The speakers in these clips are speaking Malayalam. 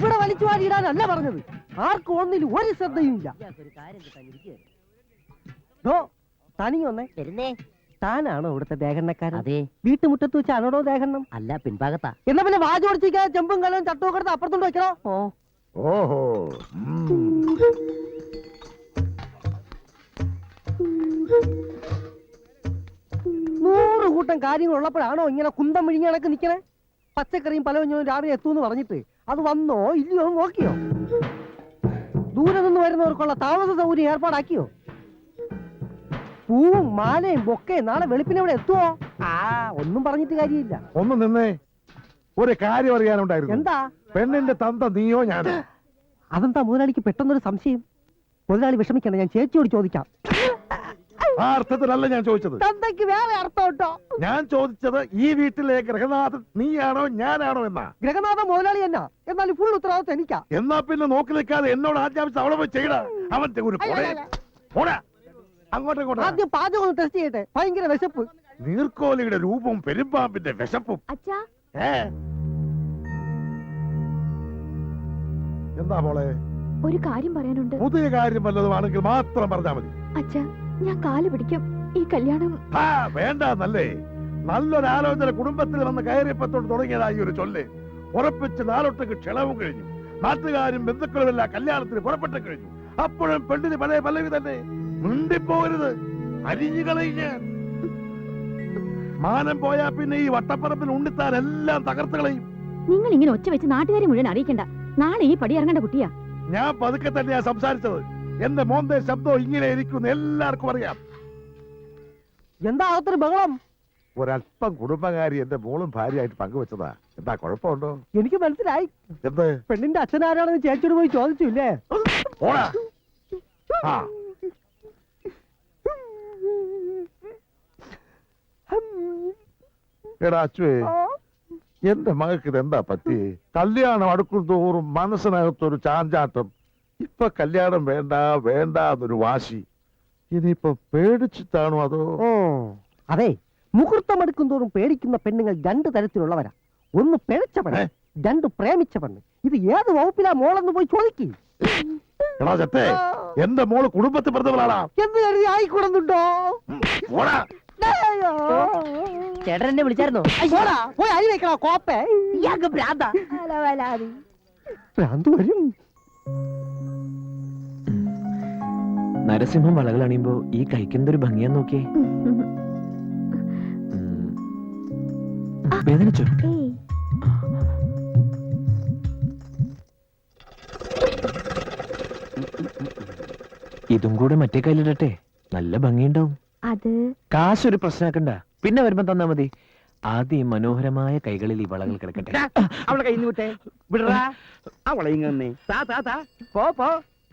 ഇവിടെ വലിച്ചു വാരിയിടാനല്ല പറഞ്ഞത്. ആർക്കും ഒന്നിലും ഒരു ശ്രദ്ധയും ഇല്ല. തനി വന്നേ. താനാണോ ഇവിടുത്തെ ദേഹണ്ണക്കാരൻ? അതെ. വീട്ടുമുറ്റത്ത് വെച്ചാണോ ദേഹണ്ണം? അല്ല, പിൻഭാഗത്താ. എന്നാ പിന്നെ വാചോടിച്ചിരിക്കാതെ ചെമ്പും കലവും ചട്ടവും കിടത്ത് അപ്പുറത്തോണ്ട് വെക്കണോ? ഓഹോ. 100 കൂട്ടം കാര്യങ്ങൾ ഉള്ളപ്പോഴാണോ ഇങ്ങനെ കുന്തം വിഴിഞ്ഞ കണക്ക് നിക്കണേ? പച്ചക്കറിയും പലവഞ്ഞവും രാവിലെ എത്തൂന്ന് പറഞ്ഞിട്ട് അത് വന്നോ ഇല്ലയോ നോക്കിയോ? ദൂരെ നിന്ന് വരുന്നവർക്കുള്ള താമസ സൗകര്യം ഏർപ്പാടാക്കിയോ? പൂവും മാലയും ബൊക്കയും നാളെ വെളുപ്പിനെ ഇവിടെ എത്തുവോ? ഒന്നും പറഞ്ഞിട്ട് കാര്യമില്ല. ഒന്ന് നിന്നേ, ഒരു കാര്യം അറിയാനുണ്ടായിരുന്നു. എന്താ? പെണ്ണിന്റെ തന്ത നീയോ ഞാനോ? അതെന്താ മുതലാളിക്ക് പെട്ടെന്നൊരു സംശയം? മുതലാളി വിഷമിക്കണ്ട, ഞാൻ ചേച്ചിയോട് ചോദിക്കാം. ആ അർത്ഥത്തിലല്ല ഞാൻ ചോദിച്ചത്. തന്തയ്ക്ക് വേറെ അർത്ഥം കേട്ടോ. ഞാൻ ചോദിച്ചത് ഈ വീട്ടിലെ ഗൃഹനാഥൻ നീയാണോ ഞാനാണോ എന്നാ. ഗൃഹനാഥൻ മുതലാളി എന്നാ, എന്നാലും ഫുൾ ഉത്തരവാദിത്വം എനിക്കാ. എന്നാ പിന്നെ നോക്കി നിൽക്കാതെ എന്നോട് ആജ്ഞാപിച്ച് അവളെ പോയി ചെയ്യടാ. അവൻ ഒരു അങ്ങോട്ടും ആദ്യം പാചകം ഒന്ന് ടെസ്റ്റ് ചെയ്യട്ടെ. ഭയങ്കര വിശപ്പ്. നീർക്കോലിയുടെ രൂപവും പെരുമ്പാമ്പിന്റെ വിശപ്പും. എന്താ മോളെ? ഒരു കാര്യം പറയാനുണ്ട്. പുതിയ കാര്യം വല്ലതുമാണെങ്കിൽ മാത്രം പറഞ്ഞാൽ മതി. അച്ഛാ, ഞാൻ കാല് പിടിക്കും. ഈ കല്യാണം വേണ്ടല്ലേ. നല്ലൊരാലോചന കുടുംബത്തിൽ വന്ന് കയറിയപ്പത്തോട് തുടങ്ങിയതായി ഒരു ചൊല്ല്. ഉറപ്പിച്ച് നാളൊട്ടേക്ക് ക്ഷണവും കഴിഞ്ഞു. നാട്ടുകാരും ബന്ധുക്കളും എല്ലാം കല്യാണത്തിന് പുറപ്പെട്ടു കഴിഞ്ഞു. അപ്പോഴും പെണ്ണിന് പല പലവി തന്നെ. മിണ്ടിപ്പോകരുത്, അരിഞ്ഞു കളയുക. മാനം പോയാ പിന്നെ ഈ വട്ടപ്പറമ്പിൽ ഉണ്ണിത്താൻ എല്ലാം തകർത്ത് കളയും. നിങ്ങൾ ഇങ്ങനെ ഒച്ച വെച്ച് നാട്ടുകാരെ മുഴുവൻ അറിയിക്കണ്ട. നാളെ ഈ പടി ഇറങ്ങേണ്ട കുട്ടിയാ. ഞാൻ പതുക്കെ തന്നെയാ സംസാരിച്ചത്. എന്റെ മോന്റെ ശബ്ദം ഇങ്ങനെ ഇരിക്കുന്നു എല്ലാവർക്കും അറിയാം. എന്താ അകത്തൊരു ബഹളം? ഒരല്പം കുടുംബകാരി എന്റെ മോളും ഭാര്യയായിട്ട് പങ്കുവെച്ചതാ. എന്താ കുഴപ്പമുണ്ടോ? എനിക്ക് മനസ്സിലായി. എന്ത്? പെണ്ണിന്റെ അച്ഛനാരാണെന്ന് ചേച്ചിയോട് പോയി ചോദിച്ചില്ലേ? എടാ അച്ചുവേ, എന്റെ മകൾക്ക് ഇതെന്താ പറ്റി? കല്യാണം അടുക്കും തോറും മനസ്സിനകത്തൊരു ചാഞ്ചാട്ടം. ഇപ്പൊ കല്യാണം വേണ്ട വേണ്ട എന്നൊരു വാശി. ഇനിയിപ്പൊ പേടിച്ചിട്ടാണോ അതോ? അതെ, മുഹൂർത്തം എടുക്കും തോറും പേടിക്കുന്ന പെണ്ണുങ്ങൾ 2 തരത്തിലുള്ളവരാ. ഒന്ന് പിഴച്ച പെണ്ണ്, 2 പ്രേമിച്ച പെണ്ണ്. ഇത് ഏത് വകുപ്പിലാ മോളെന്ന് പോയി ചോദിക്കും. എടാ ചത്തേ, എന്റെ മോള് കുടുംബത്തിൽ പറഞ്ഞവളാണ് എന്ന് കരുതി ആയിക്കൂടുന്നുണ്ടോ? ചേട്ടൻ എന്നെ വിളിച്ചായിരുന്നോ? പോയി അരി വെക്കണോ കോപ്പേ? ഭ്രാന്ത് വരും. നരസിംഹം വളകൾ അണിയുമ്പോ ഈ കഴിക്കുന്നതൊരു ഭംഗിയാന്ന് നോക്കിയേ. വേദനിച്ചോ? ഇതും കൂടെ മറ്റേ കയ്യിലിടട്ടെ, നല്ല ഭംഗിയുണ്ടാവും. അത് കാശൊരു പ്രശ്നമാക്കണ്ട, പിന്നെ വരുമ്പോ തന്നാ മതി. ആദ്യം മനോഹരമായ കൈകളിൽ ഈ വളകൾ കിടക്കട്ടെ. അവളെ കയ്യിൽ വിട്ടെ, വിടറാ. അവളെ ഇങ്ങനെ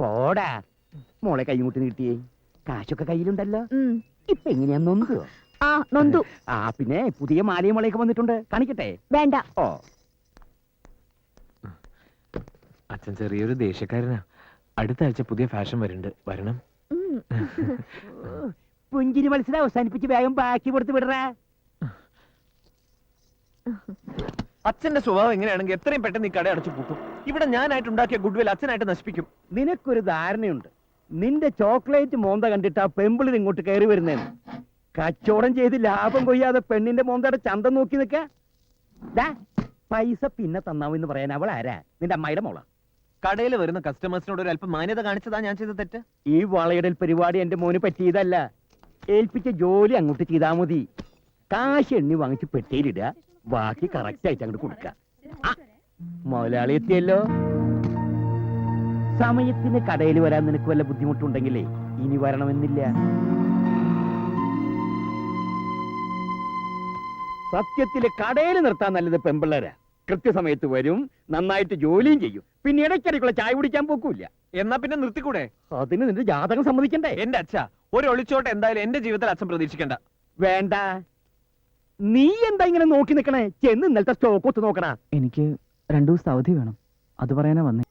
പോടാ. മോളെ കൈമുട്ടി നീട്ടിയേ. കാശൊക്കെ കയ്യിലുണ്ടല്ലോ. ഇപ്പൊ എങ്ങനെയാ നൊന്തുവോ? നൊന്തു. പിന്നെ പുതിയ മാലയും മുളയൊക്കെ വന്നിട്ടുണ്ട്, കാണിക്കട്ടെ? വേണ്ട. അച്ഛൻ ചെറിയൊരു ദേഷ്യക്കാരനാ. അടുത്ത ആഴ്ച പുതിയ ഫാഷൻ വരുന്നുണ്ട്, വരണം. പുഞ്ചിരി മത്സരം അവസാനിപ്പിച്ച് വേഗം ബാക്കി കൊടുത്ത് വിടറാ. അച്ഛന്റെ സ്വഭാവം എങ്ങനെയാണെങ്കിൽ എത്രയും പെട്ടെന്ന് ഈ കട അടച്ചു പൂട്ടും. ഇവിടെ ഞാനായിട്ട് ഉണ്ടാക്കിയ ഗുഡ്വിൽ അച്ഛനായിട്ട് നശിപ്പിക്കും. നിനക്കൊരു ധാരണയുണ്ട്. നിന്റെ ചോക്ലേറ്റ് മോന്ത കണ്ടിട്ട് ആ പെമ്പിളിൽ ഇങ്ങോട്ട് കയറി വരുന്നേന്ന്. കച്ചവടം ചെയ്ത് ലാഭം കൊയ്യാതെ പെണ്ണിന്റെ മോന്തയുടെ ചന്തം നോക്കി നിൽക്ക. പൈസ പിന്നെ തന്നാവെന്ന് പറയാൻ അവൾ ആരാ? നിന്റെ അമ്മായിയുടെ മോളാ. കടയിൽ വരുന്ന കസ്റ്റമേഴ്സിനോട് ഒരു അല്പം മാന്യത കാണിച്ചതാ ഞാൻ ചെയ്ത തെറ്റ്. ഈ വളയിടൽ പരിപാടി എന്റെ മോന് പറ്റിയതല്ല. ഏൽപ്പിച്ച ജോലി അങ്ങോട്ട് ചെയ്താൽ മതി. കാശ് എണ്ണി വാങ്ങിച്ച് പെട്ടിയിലിടുക, ബാക്കി കറക്റ്റ് ആയിട്ട് അങ്ങോട്ട് കൊടുക്ക. മുതലാളി എത്തിയല്ലോ. സമയത്തിന് കടയിൽ വരാൻ നിനക്ക് വല്ല ബുദ്ധിമുട്ടുണ്ടെങ്കിലേ ഇനി വരണമെന്നില്ല. സത്യത്തില് കടയിൽ നിർത്താൻ നല്ലത് പെമ്പിള്ളേരാ. കൃത്യസമയത്ത് വരും, നന്നായിട്ട് ജോലിയും ചെയ്യും. പിന്നെ ഇടയ്ക്കിടയ്ക്കുള്ള ചായ കുടിക്കാൻ പോക്കൂല്ല. എന്നാ പിന്നെ നിർത്തിക്കൂടെ? അതിന് നിന്റെ ജാതകം സമ്മതിക്കണ്ടേ? എന്റെ അച്ഛ, ഒരു ഒളിച്ചോട്ട് എന്തായാലും എന്റെ ജീവിതത്തിൽ അച്ഛൻ പ്രതീക്ഷിക്കണ്ട. വേണ്ട. നീ എന്താ ഇങ്ങനെ നോക്കി നിക്കണേ? ചെന്ന് ഇന്നലത്തെ സ്റ്റോക്ക് ഒത്ത് നോക്കണ. എനിക്ക് 2 ദിവസത്തെ അവധി വേണം, അത് പറയാനാ വന്നേ.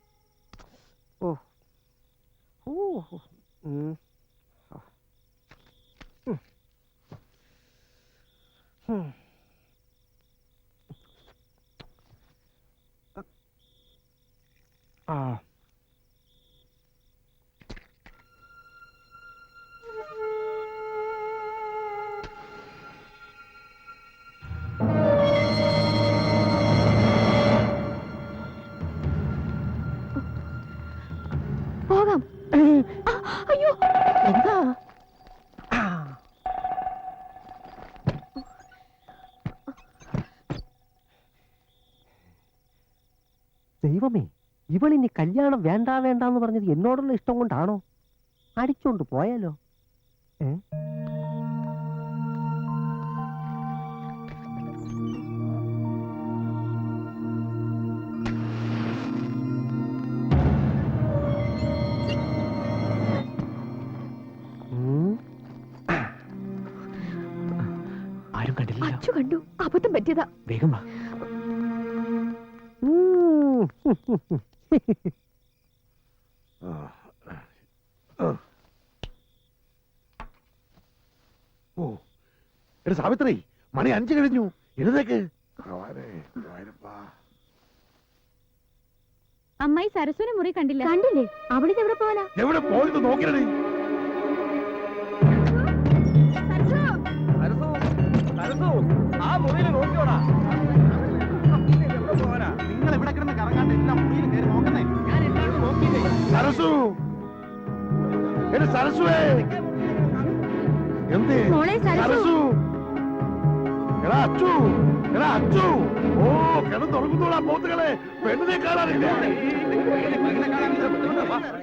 പോകാം. അയ്യോ, എന്താ? ദൈവമേ, ഇവളിനി കല്യാണം വേണ്ട വേണ്ടാന്ന് പറഞ്ഞത് എന്നോടുള്ള ഇഷ്ടം കൊണ്ടാണോ? അടിച്ചോണ്ട് പോയാലോ? ആരും കണ്ടില്ല. അച്ചു കണ്ടു, അബദ്ധം പറ്റിയതാ. വേഗം വാ. ഓ എടാ സാവിത്രി, മണി 5 കഴിഞ്ഞു, എഴുതേക്ക്. അമ്മായി സരസ്വനെ മുറി കണ്ടില്ല. കണ്ടില്ലേ? അവളിത് എവിടെ പോവാനാ? എവിടെ പോയിട്ട് നോക്കിയടി. ആ മുറിയിൽ നോക്കിയോടാ. നിങ്ങൾ ഇവിടെ കിടന്ന് കറങ്ങാണ്ട് എല്ലാം മുറിയിൽ കയറി നോക്കുന്നേ. ഞാൻ എല്ലാവരും നോക്കിയില്ലേ. സരസു, എടാ സരസുവേ, എന്തേ മോളെ സരസു. സരസു, എടാ അച്ചു, എടാ അച്ചു. ഓ കിടന്നുറങ്ങുന്നോളാ പോത്തുകളെ, പെണ്ണിനെ കാണാനില്ല.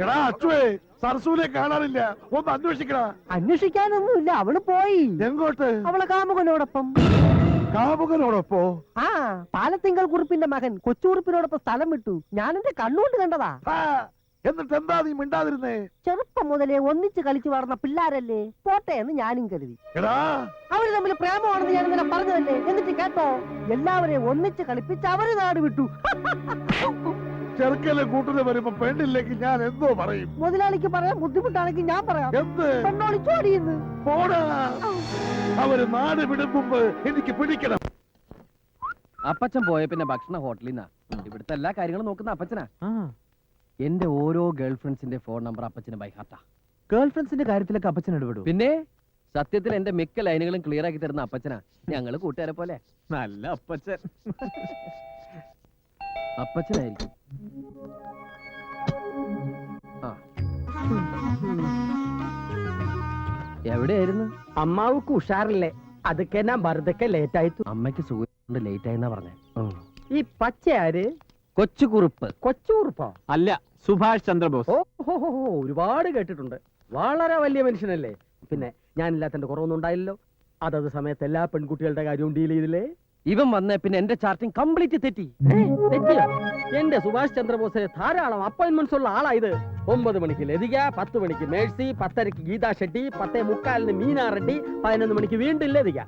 എടാ അച്ചുവേ, സരസുവിനെ കാണാനില്ല, ഒന്ന് അന്വേഷിക്കടാ. അന്വേഷിക്കാനൊന്നുമില്ല, അവള് പോയി. എങ്ങോട്ട്? അവളെ കാമുകനോടൊപ്പം. കാമുകനോടൊപ്പോ? ആ, പാലത്തിങ്കൽ കുറുപ്പിന്റെ മകൻ കൊച്ചുകുറുപ്പിനോടൊപ്പം സ്ഥലം വിട്ടു. ഞാൻ എന്റെ കണ്ണുകൊണ്ട് കണ്ടതാ. ആ, എന്നിട്ട് എന്താ നീ മിണ്ടാതിരുന്നേ? ചെറുപ്പം മുതലേ ഒന്നിച്ച് കളിച്ചു വളർന്ന പിള്ളാരല്ലേ, പോട്ടെ എന്ന് ഞാനും കരുതി. എടാ അവര് തമ്മിൽ പ്രേമമാണെന്ന് ഞാൻ ഇന്നലെ പറഞ്ഞതല്ലേ, എന്നിട്ട് കേട്ടോ, എല്ലാവരെയും ഒന്നിച്ച് കളിപ്പിച്ച് അവര് നാട് വിട്ടു. ചെറുക്കലെ കൂട്ടിന് വരുമ്പോ പെണ്ണില്ലെങ്കിൽ ഞാൻ എന്തോ പറയും. മുതലാളിക്ക് പറയാൻ ബുദ്ധിമുട്ടാണെങ്കിൽ ഞാൻ പറയാം, എന്ത്? പെണ്ണോളിച്ചോടിയെന്ന്. പോടാ, അവര് നാട് വിടും മുമ്പ് എനിക്ക് പിടിക്കണം. അപ്പച്ചൻ പോയ പിന്നെ ഭക്ഷണ ഹോട്ടലിൽ നിന്നാ. ഇവിടുത്തെ എല്ലാ കാര്യങ്ങളും നോക്കുന്ന അപ്പച്ചനാ. എന്റെ ഓരോ ഗേൾ ഫ്രണ്ട്സിന്റെ phone number Appachan by ഹാർട്ടാ. Girl ഫ്രണ്ട്സിന്റെ കാര്യത്തിലൊക്കെ അപ്പച്ചൻ ഇടപെടും. പിന്നെ സത്യത്തിൽ എന്റെ മിക്ക ലൈനുകളും ക്ലിയർ ആക്കി തരുന്ന അപ്പച്ചനാ. ഞങ്ങള് കൂട്ടുകാരെ പോലെ. നല്ല അപ്പച്ചൻ. അപ്പച്ചനായിരിക്കും. ആ, എവിടെയായിരുന്നു? അമ്മാവുക്ക് ഉഷാറില്ലേ? അതൊക്കെ ഞാൻ വെറുതെ ലേറ്റ് ആയിട്ടു. അമ്മയ്ക്ക് സുഖം ലേറ്റ് ആയെന്നാ പറഞ്ഞേ. ഈ പച്ച ആര്? കൊച്ചുകുറുപ്പ്. കൊച്ചൂർപ്പോ? അല്ല, സുഭാഷ് ചന്ദ്രബോസ്. ഓ ഒരുപാട് കേട്ടിട്ടുണ്ട്. വളരെ വലിയ മനുഷ്യനല്ലേ. പിന്നെ ഞാനില്ലാത്തന്റെ കുറവൊന്നും ഉണ്ടായില്ലല്ലോ. അതത് സമയത്ത് എല്ലാ പെൺകുട്ടികളുടെ കാര്യവും ഡീൽ ചെയ്തില്ലേ? ഇവൻ വന്നേ പിന്നെ എന്റെ ചാർട്ടിങ് കംപ്ലീറ്റ് തെറ്റി. തെറ്റിയോ? എന്റെ സുഭാഷ് ചന്ദ്രബോസിന് ധാരാളം അപ്പോയിന്റ്മെന്റ്സ് ഉള്ള ആളായത്. 9 മണിക്ക് ലതിക, 10 മണിക്ക് മേഴ്സി, 10:30 ഗീതാ ഷെട്ടി, 10:45 മീനാ റെഡ്ഡി, 11 മണിക്ക് വീണ്ടും ലതിക.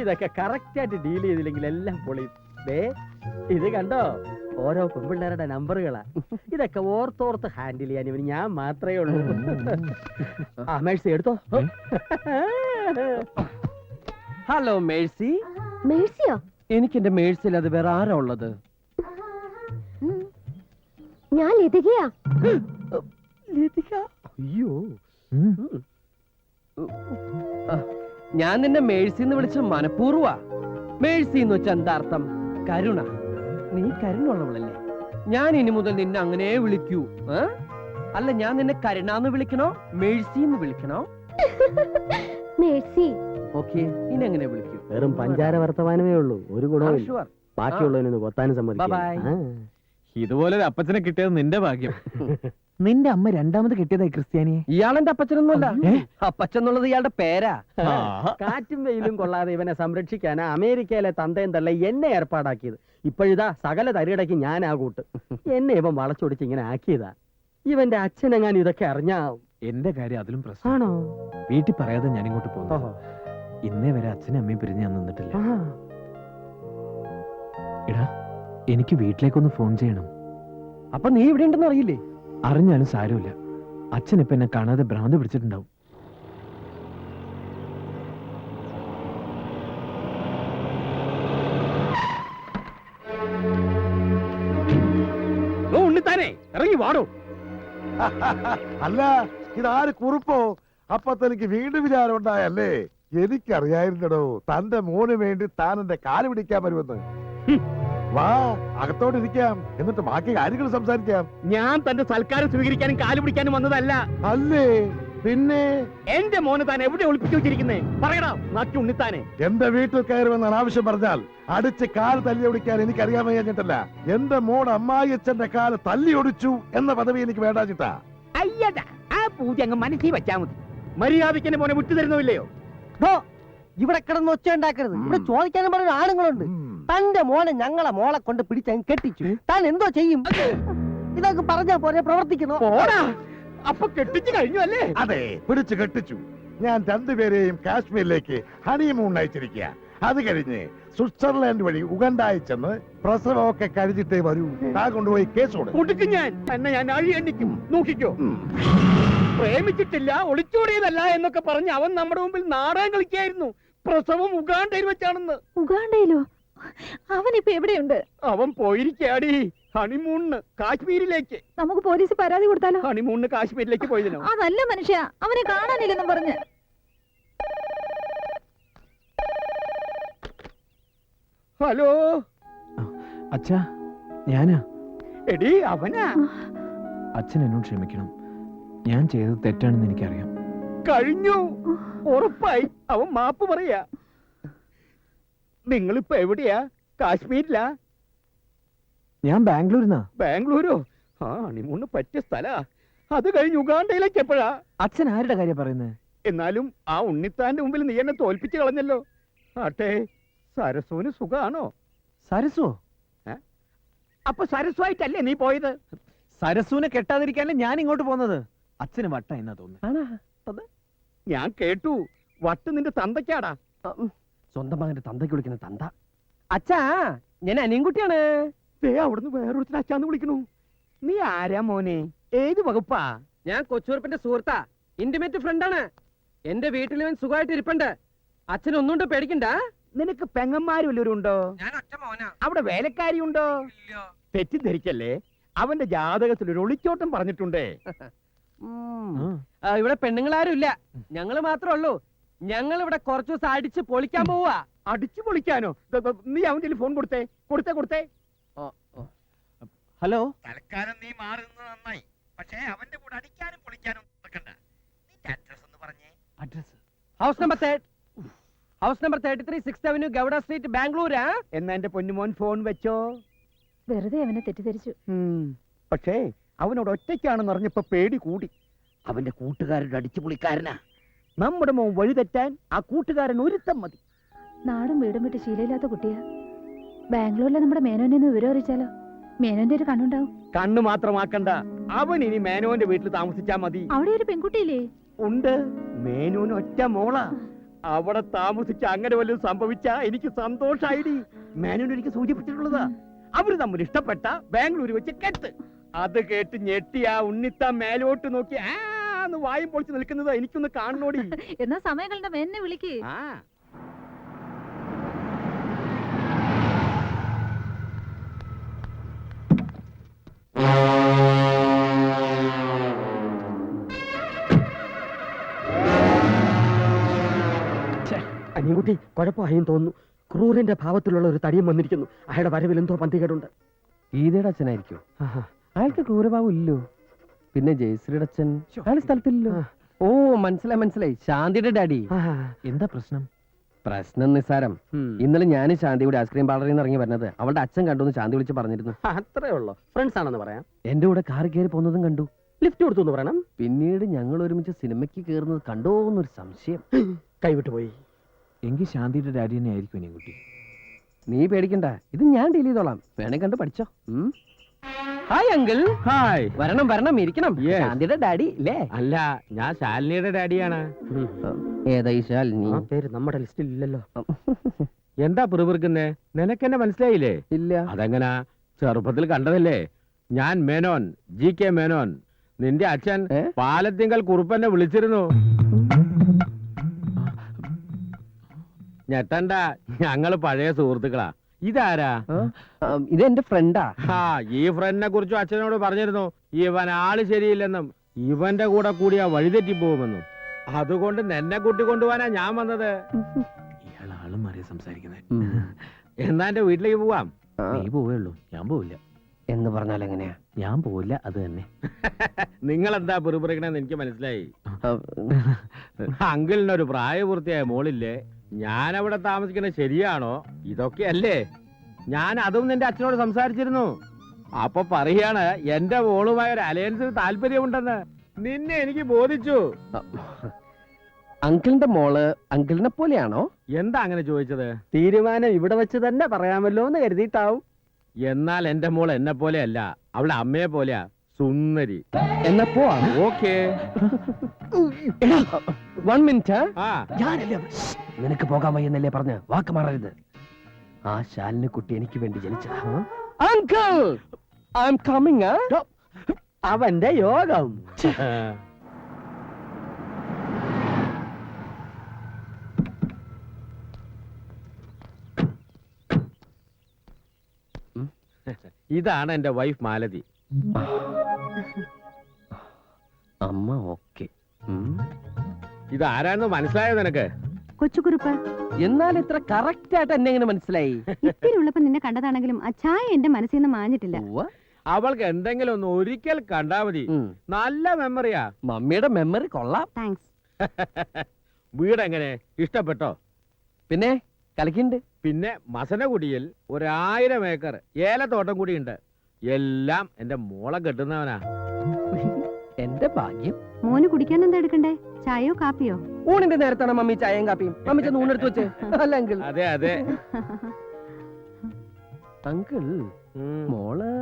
ഇതൊക്കെ കറക്റ്റ് ആയിട്ട് ഡീൽ ചെയ്തില്ലെങ്കിൽ എല്ലാം പൊളിയും. ഇത് കണ്ടോ, ഓരോ പെൺപിള്ളേരുടെ നമ്പറുകളാ. ഇതൊക്കെ ഓർത്തോർത്ത് ഹാൻഡിൽ ചെയ്യാൻ ഇവന് ഞാൻ മാത്രമേ ഉള്ളൂ. ആ മേഴ്സി എടുത്തോ. Hello Mercy. മേഴ്സിയോ? എനിക്ക് എന്റെ മേഴ്സിൽ അത് വേറെ ആരാ ഉള്ളത്? ഞാൻ ലതികയാ. അയ്യോ, ഞാൻ നിന്നെ മേഴ്സി എന്ന് വിളിച്ച മനഃപൂർവ്വ. മേഴ്സി എന്ന് വെച്ചാൽ എന്താ അർത്ഥം? കരുണ. നീ കരുണുള്ളവളല്ലേ. ഞാൻ ഇനി മുതൽ നിന്നെ അങ്ങനെ വിളിക്കൂ. അല്ല, ഞാൻ നിന്നെ കരുണാന്ന് വിളിക്കണോ മേഴ്സി എന്ന് വിളിക്കണോ? മേഴ്സി. ഓക്കെ, ഇനി എങ്ങനെ വിളിക്കൂ? വെറും പഞ്ചാര വർത്തമാനമേ ഉള്ളൂ, ഒരു ഗുണവും ഇല്ല. Sure. ബാക്കിയുള്ളതിനൊന്ന് കൊത്താനും Bye bye. സമ്മതിക്കും. ഇതുപോലെ അപ്പച്ചനെ കിട്ടിയത് നിന്റെ ഭാഗ്യം. നിന്റെ അമ്മ രണ്ടാമത് കിട്ടിയതായി ക്രിസ്ത്യാനിയെ. ഇയാളെന്റെ അപ്പച്ചനൊന്നുമല്ല. അപ്പച്ചൻ എന്നുള്ളത് ഇയാളുടെ പേരാ. കാറ്റും വെയിലും കൊള്ളാതെ ഇവനെ സംരക്ഷിക്കാനാ അമേരിക്കയിലെ തന്തയും തള്ള എന്നെ ഏർപ്പാടാക്കിയത്. ഇപ്പോഴിതാ സകല തരികിടയ്ക്ക് ഞാൻ ആ കൂട്ട്. എന്നെ ഇവൻ വളച്ചൊടിച്ച് ഇങ്ങനെ ആക്കിയതാ. ഇവന്റെ അച്ഛനെങ്ങാനും ഇതൊക്കെ അറിഞ്ഞാ. എന്റെ കാര്യം അതിലും പ്രശ്നം. ആണോ? വീട്ടിൽ പറയാതെ ഞാൻ ഇങ്ങോട്ട് പോകുന്നു. ഓഹോ. ഇന്നേ വരെ അച്ഛനും അമ്മയും പിരിഞ്ഞ് ഞാൻ നിന്നിട്ടില്ല. ആ. എടാ, എനിക്ക് വീട്ടിലേക്കൊന്ന് ഫോൺ ചെയ്യണം. അപ്പൊ നീ ഇവിടെ ഉണ്ടെന്ന് അറിയില്ലേ? അറിഞ്ഞാലും സാരമില്ല. അച്ഛൻ ഇപ്പൊ എന്നെ കാണാതെ ഭ്രാന്ത് പിടിച്ചിട്ടുണ്ടാവും. ഉണ്ണിത്തായ ഉണ്ണിത്താനെ ഇറങ്ങി വാടോ. അല്ല ഇതാര് കുറിപ്പോ? അപ്പൊ തനിക്ക് വീണ്ടും വിചാരം ഉണ്ടായല്ലേ? എനിക്കറിയായിരുന്നടോ തന്റെ മോന് വേണ്ടി താൻ എന്റെ കാല് പിടിക്കാൻ വരുമെന്ന്. വാ അകത്തോട്ട് ഇരിക്കാം, എന്നിട്ട് ബാക്കി കാര്യങ്ങൾ സംസാരിക്കാം. ഞാൻ തന്റെ സൽക്കാരം സ്വീകരിക്കാനും കാല് പിടിക്കാനും വന്നതല്ല. അല്ലേ പിന്നെ? എന്റെ മോനെ താൻ എവിടെ ഒളിപ്പിച്ചു വെച്ചിരിക്കുന്നേ? പറയടാ നാക്കി ഉണ്ണിത്താനെ. എന്റെ വീട്ടിൽ കയറുമെന്ന് ആവശ്യം പറഞ്ഞാൽ അടിച്ച് കാല് തല്ലി ഒടിക്കാൻ എനിക്ക് അറിയാൻ വയ്യാഞ്ഞിട്ടല്ല. എന്റെ മോൻ അമ്മായി അച്ഛന്റെ കാല് തല്ലി ഒടിച്ചു എന്ന പദവി എനിക്ക് വേണ്ടാച്ചിട്ടാ. അയ്യടാ, ആ പൂജ അങ്ങ് മനസ്സിൽ വെച്ചാ മതി. മര്യാദയ്ക്ക് എന്റെ മോനെ വിട്ടു തരുന്നില്ലയോ? ഇവിടെ കിടന്ന് ഒച്ച ഉണ്ടാക്കരുത്. ഇവിടെ ചോദിക്കാനും പറഞ്ഞ ആണുങ്ങളുണ്ട്. തന്റെ മോനെ ഞങ്ങളെ മോളെ കൊണ്ട് പിടിച്ചങ്ങ് കെട്ടിച്ചു. താൻ എന്തോ ചെയ്യും? ഇതൊക്കെ പറഞ്ഞാ പോലെ പ്രവർത്തിക്കണോ? പോടാ, അപ്പൊ കെട്ടിച്ചു കഴിഞ്ഞു അല്ലേ? അതെ, പിടിച്ചു കെട്ടിച്ചു. ഞാൻ രണ്ടുപേരെയും കാശ്മീരിലേക്ക് ഹണിമൂൺ അയച്ചിരിക്കുക. അത് കഴിഞ്ഞ് സ്വിറ്റ്സർലാൻഡ് വഴി ഉഗണ്ടായി ചെന്ന് പ്രസവമൊക്കെ കഴിഞ്ഞിട്ടേ വരൂ. താൻ കൊണ്ടുപോയി കേസ് കൊടുക്കും. കൊടുക്കും ഞാൻ. എന്നെ ഞാൻ അഴിയണ്ടിക്കും. നോക്കിക്കോ. പ്രേമിച്ചിട്ടില്ല, ഒളിച്ചോടിയതല്ല എന്നൊക്കെ പറഞ്ഞ് അവൻ നമ്മുടെ മുമ്പിൽ നാടകം കളിക്കായിരുന്നു. പ്രസവം ഉഗാണ്ടയിൽ വെച്ചാണെന്ന്. ഉഗാണ്ടയിലോ? അവനിപ്പോ എവിടെയുണ്ട്? അവൻ പോയിരിക്കാടി ഹണിമൂണിന് കാശ്മീരിലേക്ക്. നമുക്ക് പോലീസ് പരാതി കൊടുത്താലോ? ഹണിമൂണിന് കാശ്മീരിലേക്ക് പോയതിനോ? അതല്ല മനുഷ്യ, അവനെ കാണാനില്ലെന്നും പറഞ്ഞ്. ഹലോ അച്ഛാ, ഞാനാ. എടി അവനാ. അച്ഛൻ എന്നോട് ക്ഷമിക്കണം. ഞാൻ ചെയ്തത് തെറ്റാണെന്ന് എനിക്കറിയാം. കഴിഞ്ഞു, ഉറപ്പായി. അവൻ മാപ്പ് പറയാ. നിങ്ങളിപ്പോ എവിടെയാ? കാശ്മീരിലാ? ഞാൻ ബാംഗ്ലൂരിന്നാ. ബാംഗ്ലൂരോ? ആ, ഹണിമൂണിന് പറ്റിയ സ്ഥലാ. അത് കഴിഞ്ഞ് ഉഗാണ്ടയിലേക്ക് എപ്പോഴാ? അച്ഛൻ ആരുടെ കാര്യം പറയുന്നത്? എന്നാലും ആ ഉണ്ണിത്താന്റെ മുമ്പിൽ നീ എന്നെ തോൽപ്പിച്ച് കളഞ്ഞല്ലോ. ആട്ടെ, സരസുവിന് സുഖാണോ? സരസോ? അപ്പൊ സരസുവായിട്ടല്ലേ നീ പോയത്? സരസുവിനെ കെട്ടാതിരിക്കാനല്ലേ ഞാൻ ഇങ്ങോട്ട് പോകുന്നത്. അച്ഛന് വട്ട എന്നാ തോന്നുന്നു. ഞാൻ കേട്ടു, വട്ട് നിന്റെ തന്തയ്ക്കാടാ. സ്വന്തം മകന്റെ തന്തയ്ക്ക് വിളിക്കുന്ന തന്ത. അച്ഛാ, ഞാൻ അനിയൻകുട്ടിയാണ്. ദേ അവിടുന്ന് വേറൊരുത്തിന് അച്ഛാന്ന് വിളിക്കണു. നീ ആരാ മോനെ? ഏത് വകുപ്പാ? ഞാൻ കൊച്ചുറുപ്പിന്റെ സുഹൃത്താ, ഇന്റിമേറ്റ് ഫ്രണ്ടാണ്. എന്റെ വീട്ടിൽ ഇവൻ സുഖമായിട്ട് ഇരിപ്പുണ്ട്. അച്ഛൻ ഒന്നുകൊണ്ട് പേടിക്കണ്ട. നിനക്ക് പെങ്ങന്മാര് വല്ലവരും ഉണ്ടോ? ഞാൻ ഒറ്റ മോനാ. അവിടെ വേലക്കാരി ഉണ്ടോ? തെറ്റിദ്ധരിക്കല്ലേ, അവന്റെ ജാതകത്തിൽ ഒരു ഒളിച്ചോട്ടം പറഞ്ഞിട്ടുണ്ടേ. ഇവിടെ പെണ്ണുങ്ങളാരും ഇല്ല, ഞങ്ങള് മാത്രമേ ഉള്ളൂ. ഞങ്ങൾ ഇവിടെ കുറച്ചു ദിവസം അടിച്ച് പൊളിക്കാൻ പോവാ. അടിച്ചു പൊളിക്കാനോ? നീ അവന്റെ ഫോൺ കൊടുത്തേ. കൊടുത്തേ. ഹലോ. തൽക്കാലം നീ മാറുന്നത് നന്നായി. പക്ഷേ അവന്റെ കൂടെ അടിക്കാനും പൊളിക്കാനും നിൽക്കണ്ട. നിന്റെ അഡ്രസ് ഒന്ന് പറഞ്ഞേ. Address house number 33 6th Avenue, Gowda street, ബാംഗ്ലൂരാ. എന്നാ എന്റെ പൊന്നുമോൻ ഫോൺ വെച്ചോ. വെറുതെ അവനെ തെറ്റിദ്ധരിച്ചു. പക്ഷേ അവനോട് ഒറ്റയ്ക്കാണെന്ന് അറിഞ്ഞപ്പോ പേടി കൂടി. അവന്റെ കൂട്ടുകാരുടെ അടിച്ചു പൊളിക്കാരനാ. നമ്മുടെ മോൻ വഴി തെറ്റാൻ ആ കൂട്ടുകാരൻ ഒരുത്തം മതി. നാടും വീടും വിട്ട് ശീലമില്ലാത്ത കുട്ടിയാ. ബാംഗ്ലൂരിലെ നമ്മുടെ മേനോനെ ഒന്ന് വിവരം അറിയിച്ചാലോ? മേനോന്റെ ഒരു കണ്ണുണ്ടാവും. കണ്ണു മാത്രമാക്കണ്ട, അവൻ ഇനി മേനോന്റെ വീട്ടിൽ താമസിച്ചാ മതി. അവിടെ ഒരു പെൺകുട്ടിയില്ലേ? ഉണ്ട്, മേനോന് ഒറ്റ മോളാ. അവിടെ താമസിച്ച അങ്ങനെ വല്ലതും സംഭവിച്ചാ എനിക്ക് സന്തോഷായിടി. മേനോൻ എനിക്ക് സൂചിപ്പിച്ചിട്ടുള്ളതാ. അവര് തമ്മിൽ ഇഷ്ടപ്പെട്ട ബാംഗ്ലൂർ വെച്ച് കെട്ട്. അത് കേട്ട് ഞെട്ടി ആ ഉണ്ണിത്താൻ മേലോട്ട് നോക്കി ആന്ന് വായും പൊളിച്ച് നിൽക്കുന്നത് എനിക്കൊന്ന് കാണണോടി. എന്നാ സമയങ്ങളുടെ മേനെ വിളിക്ക്. ആ അനിയൻകുട്ടി കുഴപ്പമായും തോന്നുന്നു. ക്രൂരന്റെ ഭാവത്തിലുള്ള ഒരു തടിയും വന്നിരിക്കുന്നു. അയാളുടെ വരവിൽ എന്തോ പന്തികേടുണ്ട്. ഗീതയുടെ അച്ഛനായിരിക്കും. അയാൾക്ക് ക്രൂരഭാവം ഇല്ലോ. പിന്നെ ജയശ്രീയുടെ അച്ഛൻ അയാൾ സ്ഥലത്തില്ലല്ലോ. ഓ, മനസ്സിലായി. ശാന്തിയുടെ ഡാഡി. എന്താ പ്രശ്നം? പ്രശ്നം നിസ്സാരം. ഇന്നലെ ഞാനും ശാന്തിയുടെ ഐസ്ക്രീം പാർലറിൽ നിന്ന് ഇറങ്ങി വരുന്നത് അവളുടെ അച്ഛൻ കണ്ടു ശാന്തി വിളിച്ച് പറഞ്ഞിരുന്നു. അത്രേ ഉള്ളൂ. ഫ്രണ്ട്സ് ആണെന്ന് പറയാം. എന്റെ കൂടെ കാർ കയറി പോകുന്നതും കണ്ടു. ലിഫ്റ്റ് കൊടുത്തു എന്ന് പറയണം. പിന്നീട് ഞങ്ങൾ ഒരുമിച്ച് സിനിമയ്ക്ക് കയറുന്നത് കണ്ടോ എന്നൊരു സംശയം. കൈവിട്ടു പോയി. എങ്കിൽ ശാന്തിയുടെ ഡാഡി തന്നെ ആയിരിക്കും അനിയൻ കുട്ടി. നീ പേടിക്കണ്ട, ഇത് ഞാൻ ഡീൽ ചെയ്തോളാം. വേണേ കണ്ട് പഠിച്ചോ. Hi uncle. ഹായ്. വരണം ഇരിക്കണം. Yes. ശാന്തിയുടെ ഡാഡി ഇല്ലേ? അല്ല, ഞാൻ ശാലിനിയുടെ ഡാഡിയാണ്. ഏതാ ഈ ശാലിനി? ആ പേര് നമ്മുടെ ലിസ്റ്റിൽ ഇല്ലല്ലോ. എന്താ പിറുപിറുക്കുന്നേ? നിനക്കെന്നെ മനസ്സിലായില്ലേ? ഇല്ല. അതെങ്ങനാ? ചെറുപ്പത്തിൽ കണ്ടതല്ലേ. ഞാൻ മേനോൻ, GK മേനോൻ. നിന്റെ അച്ഛൻ പാലത്തിങ്കൽ കുറുപ്പന്നെ വിളിച്ചിരുന്നു. ഞെട്ടണ്ട, ഞങ്ങള് പഴയ സുഹൃത്തുക്കളാ. ഇതാരാ? ഇത് എന്റെ ഫ്രണ്ടാ. ആ ഈ ഫ്രണ്ടിനെ കുറിച്ചും അച്ഛനോട് പറഞ്ഞിരുന്നു. ഇവൻ ആള് ശരിയില്ലെന്നും ഇവന്റെ കൂടെ കൂടിയാ വഴിതെറ്റി പോകുമെന്നും. അതുകൊണ്ട് നിന്നെ കൂട്ടിക്കൊണ്ടുപോവാനാ ഞാൻ വന്നത്. ഇയാൾ ആളും മാറി സംസാരിക്കുന്നത്. എന്നാ എന്റെ വീട്ടിലേക്ക് പോവാം. നീ പോവുള്ളൂ, ഞാൻ പോവില്ല. എന്ന് പറഞ്ഞാൽ എങ്ങനെയാ? ഞാൻ പോവില്ല, അത് തന്നെ. നിങ്ങൾ എന്താ പെറുപിറക്കണെന്ന് എനിക്ക് മനസ്സിലായി. അങ്കിളിനൊരു പ്രായപൂർത്തിയായ മോളില്ലേ? ഞാൻ അവിടെ താമസിക്കുന്നത് ശരിയാണോ? ഇതൊക്കെയല്ലേ? ഞാൻ അതും നിന്റെ അച്ഛനോട് സംസാരിച്ചിരുന്നു. അപ്പൊ പറയാണ് എന്റെ മോളുമായ ഒരു അലയൻസിന് താല്പര്യമുണ്ടെന്ന്. നിന്നെ എനിക്ക് ബോധിച്ചു. അങ്കിളിന്റെ മോള് അങ്കിളിനെ പോലെയാണോ? എന്താ അങ്ങനെ ചോദിച്ചത്? തീരുമാനം ഇവിടെ വെച്ച് തന്നെ പറയാമല്ലോ എന്ന് കരുതിയിട്ടാവും. എന്നാൽ എന്റെ മോൾ എന്നെ പോലെയല്ല, അവളുടെ അമ്മയെ പോലെയാ, സുന്ദരി. എന്നാ പോവാ. ഓക്കേ. 1 മിനിറ്റ്. ആ നിനക്ക് പോകാൻ വയ്യെന്നല്ലേ പറഞ്ഞ് വാക്ക് മാറരുത്. ആ ശാലിന് കുട്ടി എനിക്ക് വേണ്ടി ജനിച്ചതാ. Uncle I am coming. അവന്റെ യോഗം. ഇതാണ് എന്റെ വൈഫ് മാലതി. അമ്മ ഓക്കെ. ഇതാരാന്ന് മനസ്സിലായോ നിനക്ക്? കൊച്ചുകുറുപ്പ് എന്നാൽ ഇത്ര കറക്റ്റ് ആയിട്ട് എന്നെ എങ്ങനെ മനസ്സിലായി? ഇത്തിരി ഉള്ളപ്പോ നിന്നെ കണ്ടതാണെങ്കിലും ആ ചായ എന്റെ മനസ്സിൽ നിന്ന് മാഞ്ഞിട്ടില്ല. ഉവ്വ. അവൾക്ക് എന്തെങ്കിലും ഒന്ന് ഒരിക്കൽ കണ്ടാ മതി. നല്ല മെമ്മറിയാ. മമ്മിയുടെ മെമ്മറി കൊള്ളാം. താങ്ക്സ്. വീട് എങ്ങനെ, ഇഷ്ടപ്പെട്ടോ? പിന്നെ കളിക്കുന്നുണ്ട്. പിന്നെ മസനകുടിയിൽ 1000 ഏക്കർ ഏലത്തോട്ടം കൂടിയുണ്ട്. എല്ലാം എന്റെ മോളെ കെട്ടുന്നവനാ. എന്റെ ഭാഗ്യം. മോന് കുടിക്കാൻ എന്താ എടുക്കണ്ടേ? ചായയോ കാപ്പിയോ? ഊണിന്റെ നേരത്താണ് മമ്മി ചായയും കാപ്പിയും. മമ്മി ചെന്ന് ഊണെടുത്ത് വെച്ച്. അല്ല അങ്കിൾ. അതെ അതെ. അങ്കിൾ മോള്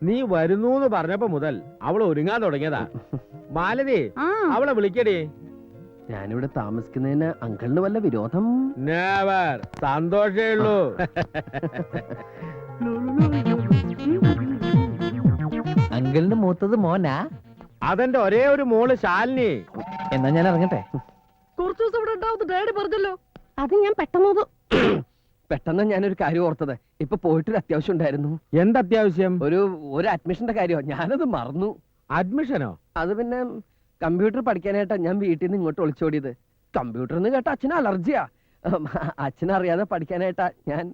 നീ വരുന്നൂന്ന് പറഞ്ഞപ്പോ മുതൽ അവൾ ഒരുങ്ങാൻ തുടങ്ങിയതാ. മാലതി, അവളെ വിളിക്കടി. ഞാനിവിടെ താമസിക്കുന്നതിന് അങ്കിളിന് വല്ല വിരോധം? നെവർ. സന്തോഷേ ഉള്ളൂ. അങ്കിളിന് മൂത്തത് മോനാ? അതെന്റെ ഒരേ ഒരു മോള് ശാലിനി. എന്നാ ഞാൻ ഇറങ്ങട്ടെ. കുറച്ചു ദിവസം ഇവിടെ ഉണ്ടാവുന്ന ഡാഡി പറഞ്ഞല്ലോ. അത് ഞാൻ പെട്ടെന്ന് ഞാനൊരു കാര്യം ഓർത്തത്. ഇപ്പൊ പോയിട്ടൊരു അത്യാവശ്യം ഉണ്ടായിരുന്നു. എന്തത്യാവശ്യം? ഒരു അഡ്മിഷന്റെ കാര്യമോ, ഞാനത് മറന്നു. അഡ്മിഷനോ? അത് പിന്നെ കമ്പ്യൂട്ടർ പഠിക്കാനായിട്ടാ ഞാൻ വീട്ടിൽ നിന്ന് ഇങ്ങോട്ട് ഒളിച്ചോടിയത്. കമ്പ്യൂട്ടർ എന്ന് കേട്ട അച്ഛന് അലർജിയാ. അച്ഛനറിയാതെ പഠിക്കാനായിട്ടാ ഞാൻ.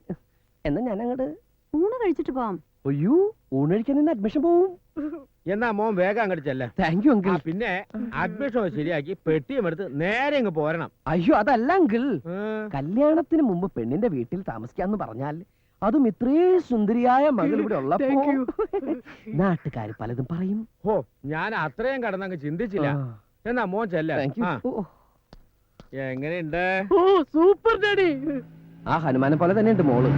എന്നാ ഞാൻ അങ്ങോട്ട് ഊണ് കഴിച്ചിട്ട് പോവാം. അയ്യോ, ഊണ് കഴിക്കാൻ നിന്ന് അഡ്മിഷൻ പോവും. എന്നാ മോൻ വേഗം അങ്ങോട്ട് ചെല്ല. Thank you uncle. പിന്നെ അഡ്മിഷൻ ശരിയാക്കി പെട്ടിയും എടുത്ത് നേരെ അങ്ങ് പോരണം. അയ്യോ അതല്ല അങ്കിൾ, കല്യാണത്തിന് മുമ്പ് പെണ്ണിന്റെ വീട്ടിൽ താമസിക്കാന്ന് പറഞ്ഞാൽ അതും ഇത്രയും സുന്ദരിയായ മകൾ ഇവിടെ ഉള്ളപ്പോ നാട്ടുകാർ പലതും പറയും. ഓ, ഞാൻ അത്രയും കടന്നങ്ങ് ചിന്തിച്ചില്ല. എന്നാ മോൻ ചെല്ല. എങ്ങനെയുണ്ട്? Super daddy. ആ ഹനുമാനെ പോലെ തന്നെ ഉണ്ട് മോള്.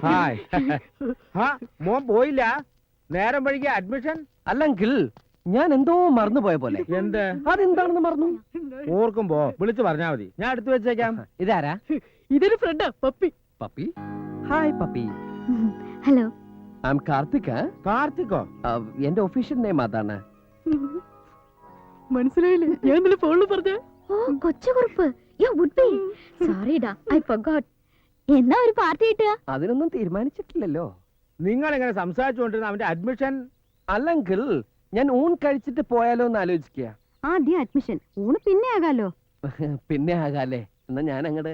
ഹായ്. മോൻ പോയില്ല? നേരം വഴിക്ക് അഡ്മിഷൻ? അല്ലെങ്കിൽ ഞാൻ എന്തോ മറന്നുപോയ പോലെ. എന്ത്? അതെന്താണെന്ന് മറന്നു. ഓർക്കുമ്പോ വിളിച്ചു പറഞ്ഞാ മതി, ഞാൻ എടുത്തു വെച്ചേക്കാം. ഇതാരാ? ഇതൊരു ഫ്രണ്ടാ, Pappi. Pappi? Hi Pappi. Hello, I am Karthik. കാർത്തിക്കോ? എന്റെ ഒഫീഷ്യൽ നെയിം അതാണ്. മനസ്സിലായില്ലേ? ഞാൻ ഇന്നലെ ഫോണിൽ പറഞ്ഞ. ഓ Kochukurup. You would be sorry ഡാ, ഐ ഫർഗോട്ട്. എന്നാ ഒരു പാർട്ടി കിട്ടുക? അതിനൊന്നും തീരുമാനിച്ചിട്ടില്ലല്ലോ. നിങ്ങൾ എങ്ങനെ സംസാരിച്ചുകൊണ്ടിരുന്ന അവന്റെ അഡ്മിഷൻ? അല്ലെങ്കിൽ ഞാൻ ഊൺ കഴിച്ചിട്ട് പോയാലോ എന്ന് ആലോചിക്കുക. ആദ്യം അഡ്മിഷൻ, ഊണ് പിന്നെ ആകാലോ. പിന്നെ ആകാലേ. എന്നാ ഞാൻ അങ്ങട്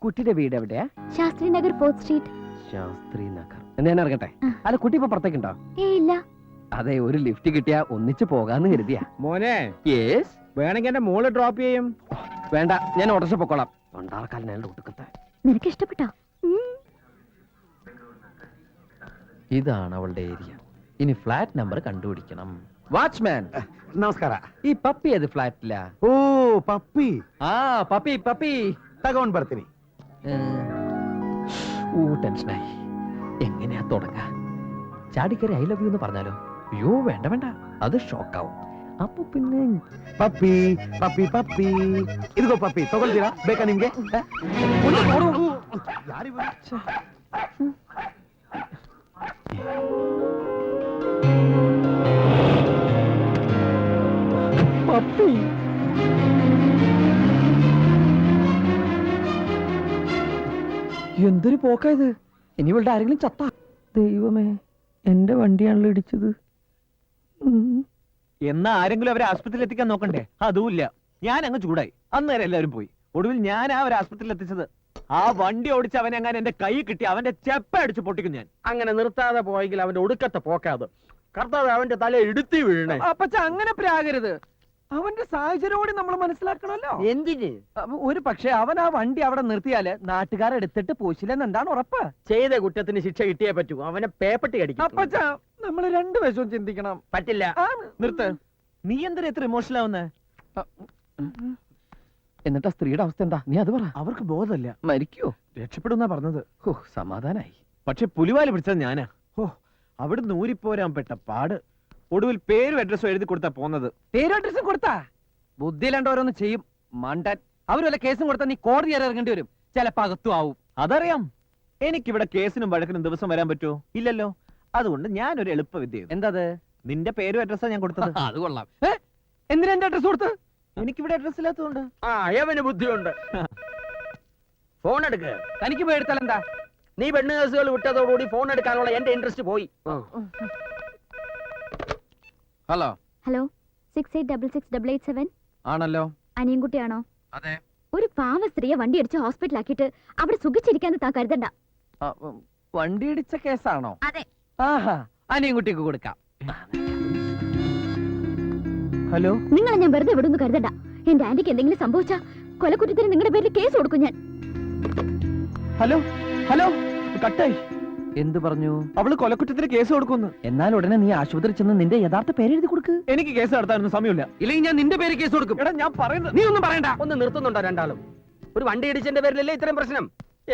കുട്ടിയുടെ വീട് എവിടെയാ? Shastri Nagar 4th street. ശാസ്ത്രി നഗർ. എന്നാ ഞാൻ ഇറങ്ങട്ടെ. അല്ല കുട്ടി ഇപ്പൊ പുറത്തേക്കുണ്ടോ? ഇല്ല. അതെ, ഒരു ലിഫ്റ്റ് കിട്ടിയാ ഒന്നിച്ച് പോകാന്ന് കരുതിയാ. മോനെ, യെസ്. വേണമെങ്കിൽ എന്റെ മോള് ഡ്രോപ്പ് ചെയ്യും. വേണ്ട, ഞാൻ ഓട്ടോറിക്ഷ പൊക്കോളാം. തൊണ്ടാർക്കാലിനാളുടെ ഒട്ടുക്കത്തെ. നിനക്ക് ഇഷ്ടപ്പെട്ടോ? ഇതാണ് അവളുടെ ഏരിയ. ഇനി ഫ്ലാറ്റ് നമ്പർ കണ്ടുപിടിക്കണം. വാച്ച്മാൻ, ನಮಸ್ಕಾರ. ഈ പപ്പി ഏത് ഫ്ലാറ്റിലാ? ಓ ಪಪ್ಪಿ, ആ പപ്പി പപ്പി ತಗೊಂಡ್ ಬರ್ತೀನಿ. ടെൻഷനായി. എങ്ങനെയാ തുടങ്ങാ? ചാടിക്കറി ഐ ലവ് യു എന്ന് പറഞ്ഞാലോ? അയ്യോ വേണ്ട വേണ്ട, അത് ഷോക്കാവും. ಅಪ್ಪು ಪಿನ್ನೆ ಪಪ್ಪಿ ಪಪ್ಪಿ ಪಪ್ಪಿ ಇದಿಗೋ ಪಪ್ಪಿ ತಗೊಳ್ತೀರಾ ಬೇಕಾ ನಿಮ್ಗೆ പപ്പി എന്തൊരു പോക്കായത്. ഇനി ഇവളുടെ ആരെങ്കിലും ചത്ത. ദൈവമേ, എന്റെ വണ്ടിയാണല്ലോ ഇടിച്ചത്. എന്നാ ആരെങ്കിലും അവരെ ആസ്പത്രിയിൽ എത്തിക്കാൻ നോക്കണ്ടേ? അതുമില്ല. ഞാൻ അങ്ങ് ചൂടായി. അന്നേരം എല്ലാവരും പോയി. ഒടുവിൽ ഞാൻ അവരെ ആസ്പത്രിയിൽ എത്തിച്ചത്. ആ വണ്ടി ഓടിച്ച് അവനെ അങ്ങനെ എന്റെ കൈ കിട്ടി അവന്റെ ചെപ്പ അടിച്ച് പൊട്ടിക്കും ഞാൻ. അങ്ങനെ നിർത്താതെ പോയെങ്കിൽ അവന്റെ ഒടുക്കത്തെ പോക്കാത്. കർത്താവ് അവന്റെ തല ഇടുത്തി വീഴണേ. അപ്പച്ച അങ്ങനെ പ്രാകരുത്. അവന്റെ സാഹചര്യം കൂടി നമ്മൾ മനസ്സിലാക്കണമല്ലോ. എന്തിന്? ഒരു പക്ഷെ അവൻ ആ വണ്ടി അവിടെ നിർത്തിയാല് നാട്ടുകാരെടുത്തിട്ട് പോശില്ലെന്ന് എന്താണ് ഉറപ്പ്? ചെയ്ത കുറ്റത്തിന് ശിക്ഷ കിട്ടിയേ പറ്റൂ. അവനെ പേപ്പട്ടി അടിക്കും. അപ്പച്ച നമ്മൾ രണ്ടു വശവും ചിന്തിക്കണം. പറ്റില്ല. നിർത്ത്. നീ എന്തിനാ എത്ര ഇമോഷണൽ ആവുന്നേ? എന്നിട്ട് ആ സ്ത്രീയുടെ അവസ്ഥ എന്താ? നീ അത് പറ. അവർക്ക് ബോധമല്ല. മരിക്കോ? രക്ഷപ്പെടുന്നാ പറഞ്ഞത്. ഓ, സമാധാനായി. പക്ഷെ പുലിവാല് പിടിച്ചത് ഞാനാ. ഓ, അവിടെ നൂരിപ്പോരാൻ പെട്ട പാട്. ഒടുവിൽ പേരും അഡ്രസ്സും എഴുതി കൊടുത്താ പോന്നത്. പേരും അഡ്രസ്സും കൊടുത്താ ബുദ്ധിയിലാണ്ട് ഓരോന്ന് ചെയ്യും മണ്ടൻ. അവരുമല്ല കേസും കൊടുത്താൽ നീ കോടതി വരെ ഇറങ്ങേണ്ടി വരും. ചിലപ്പോ അകത്തും ആവും. അതറിയാം. എനിക്കിവിടെ കേസിനും വഴക്കിനും ദിവസം വരാൻ പറ്റുമോ? ഇല്ലല്ലോ. അതുകൊണ്ട് ഞാനൊരു എളുപ്പ വിദ്യ. എന്താ നിന്റെ പേരും അഡ്രസ്സാ ഞാൻ കൊടുത്തത്. അത് കൊള്ളാം. എന്തിനാ എന്റെ അഡ്രസ് കൊടുത്ത്? എനിക്കിവിടെ അഡ്രസ് ഇല്ലാത്തതുകൊണ്ട്. ആ, അയവന് ബുദ്ധിയുണ്ട്. ഫോൺ എടുക്ക്. തനിക്ക് പേടിത്താൽ എന്താ? നീ പെണ്ണ് കേസുകൾ വിട്ടതോടുകൂടി ഫോൺ എടുക്കാനുള്ള എന്റെ ഇൻട്രസ്റ്റ് പോയി. ഹലോ. ഹലോ 68668887 ആണല്ലോ. അനിയൻകുട്ടിയാണോ? അതെ. ഒരു പാവ സ്ത്രീയെ വണ്ടി അടിച്ച് ഹോസ്പിറ്റലാക്കിയിട്ട് അവിടെ സുഖിച്ചിരിക്കാന്ന് താ കരുതണ്ട. വണ്ടി ഇടിച്ച കേസാണോ? അതെ. ആഹാ, അനിയൻകുട്ടിക്ക് കൊടുക്കാം. ഹലോ. നിങ്ങളെ ഞാൻ വെറുതെ വിടുന്നു കരുതണ്ട. എന്റെ ആന്റിക്ക് എന്തെങ്കിലും സംഭവിച്ചാ കൊലക്കുറ്റത്തിന് നിങ്ങളുടെ പേരിൽ കേസ് കൊടുക്കും ഞാൻ. ഹലോ. ഹലോ. കട്ടായി. എന്ത് പറഞ്ഞു? അവള് കൊലക്കുറ്റത്തിന് കേസ് കൊടുക്കുന്നു. എന്നാൽ ഉടനെ നീ ആശുപത്രി ചെന്ന് നിന്റെ യഥാർത്ഥ പേരെഴുതി കൊടുക്ക്. എനിക്ക് കേസ് നടത്താനൊന്നും സമയമില്ല. ഇല്ലെങ്കിൽ ഞാൻ നിന്റെ പേര് കേസ് കൊടുക്കും. എടാ, ഞാൻ പറയുന്നത് നീ ഒന്നും പറയണ്ട. ഒന്ന് നിർത്തുന്നുണ്ടോ രണ്ടാളും? ഒരു വണ്ടി ഇടിച്ചതിന്റെ പേരിലല്ലേ ഇത്രയും പ്രശ്നം?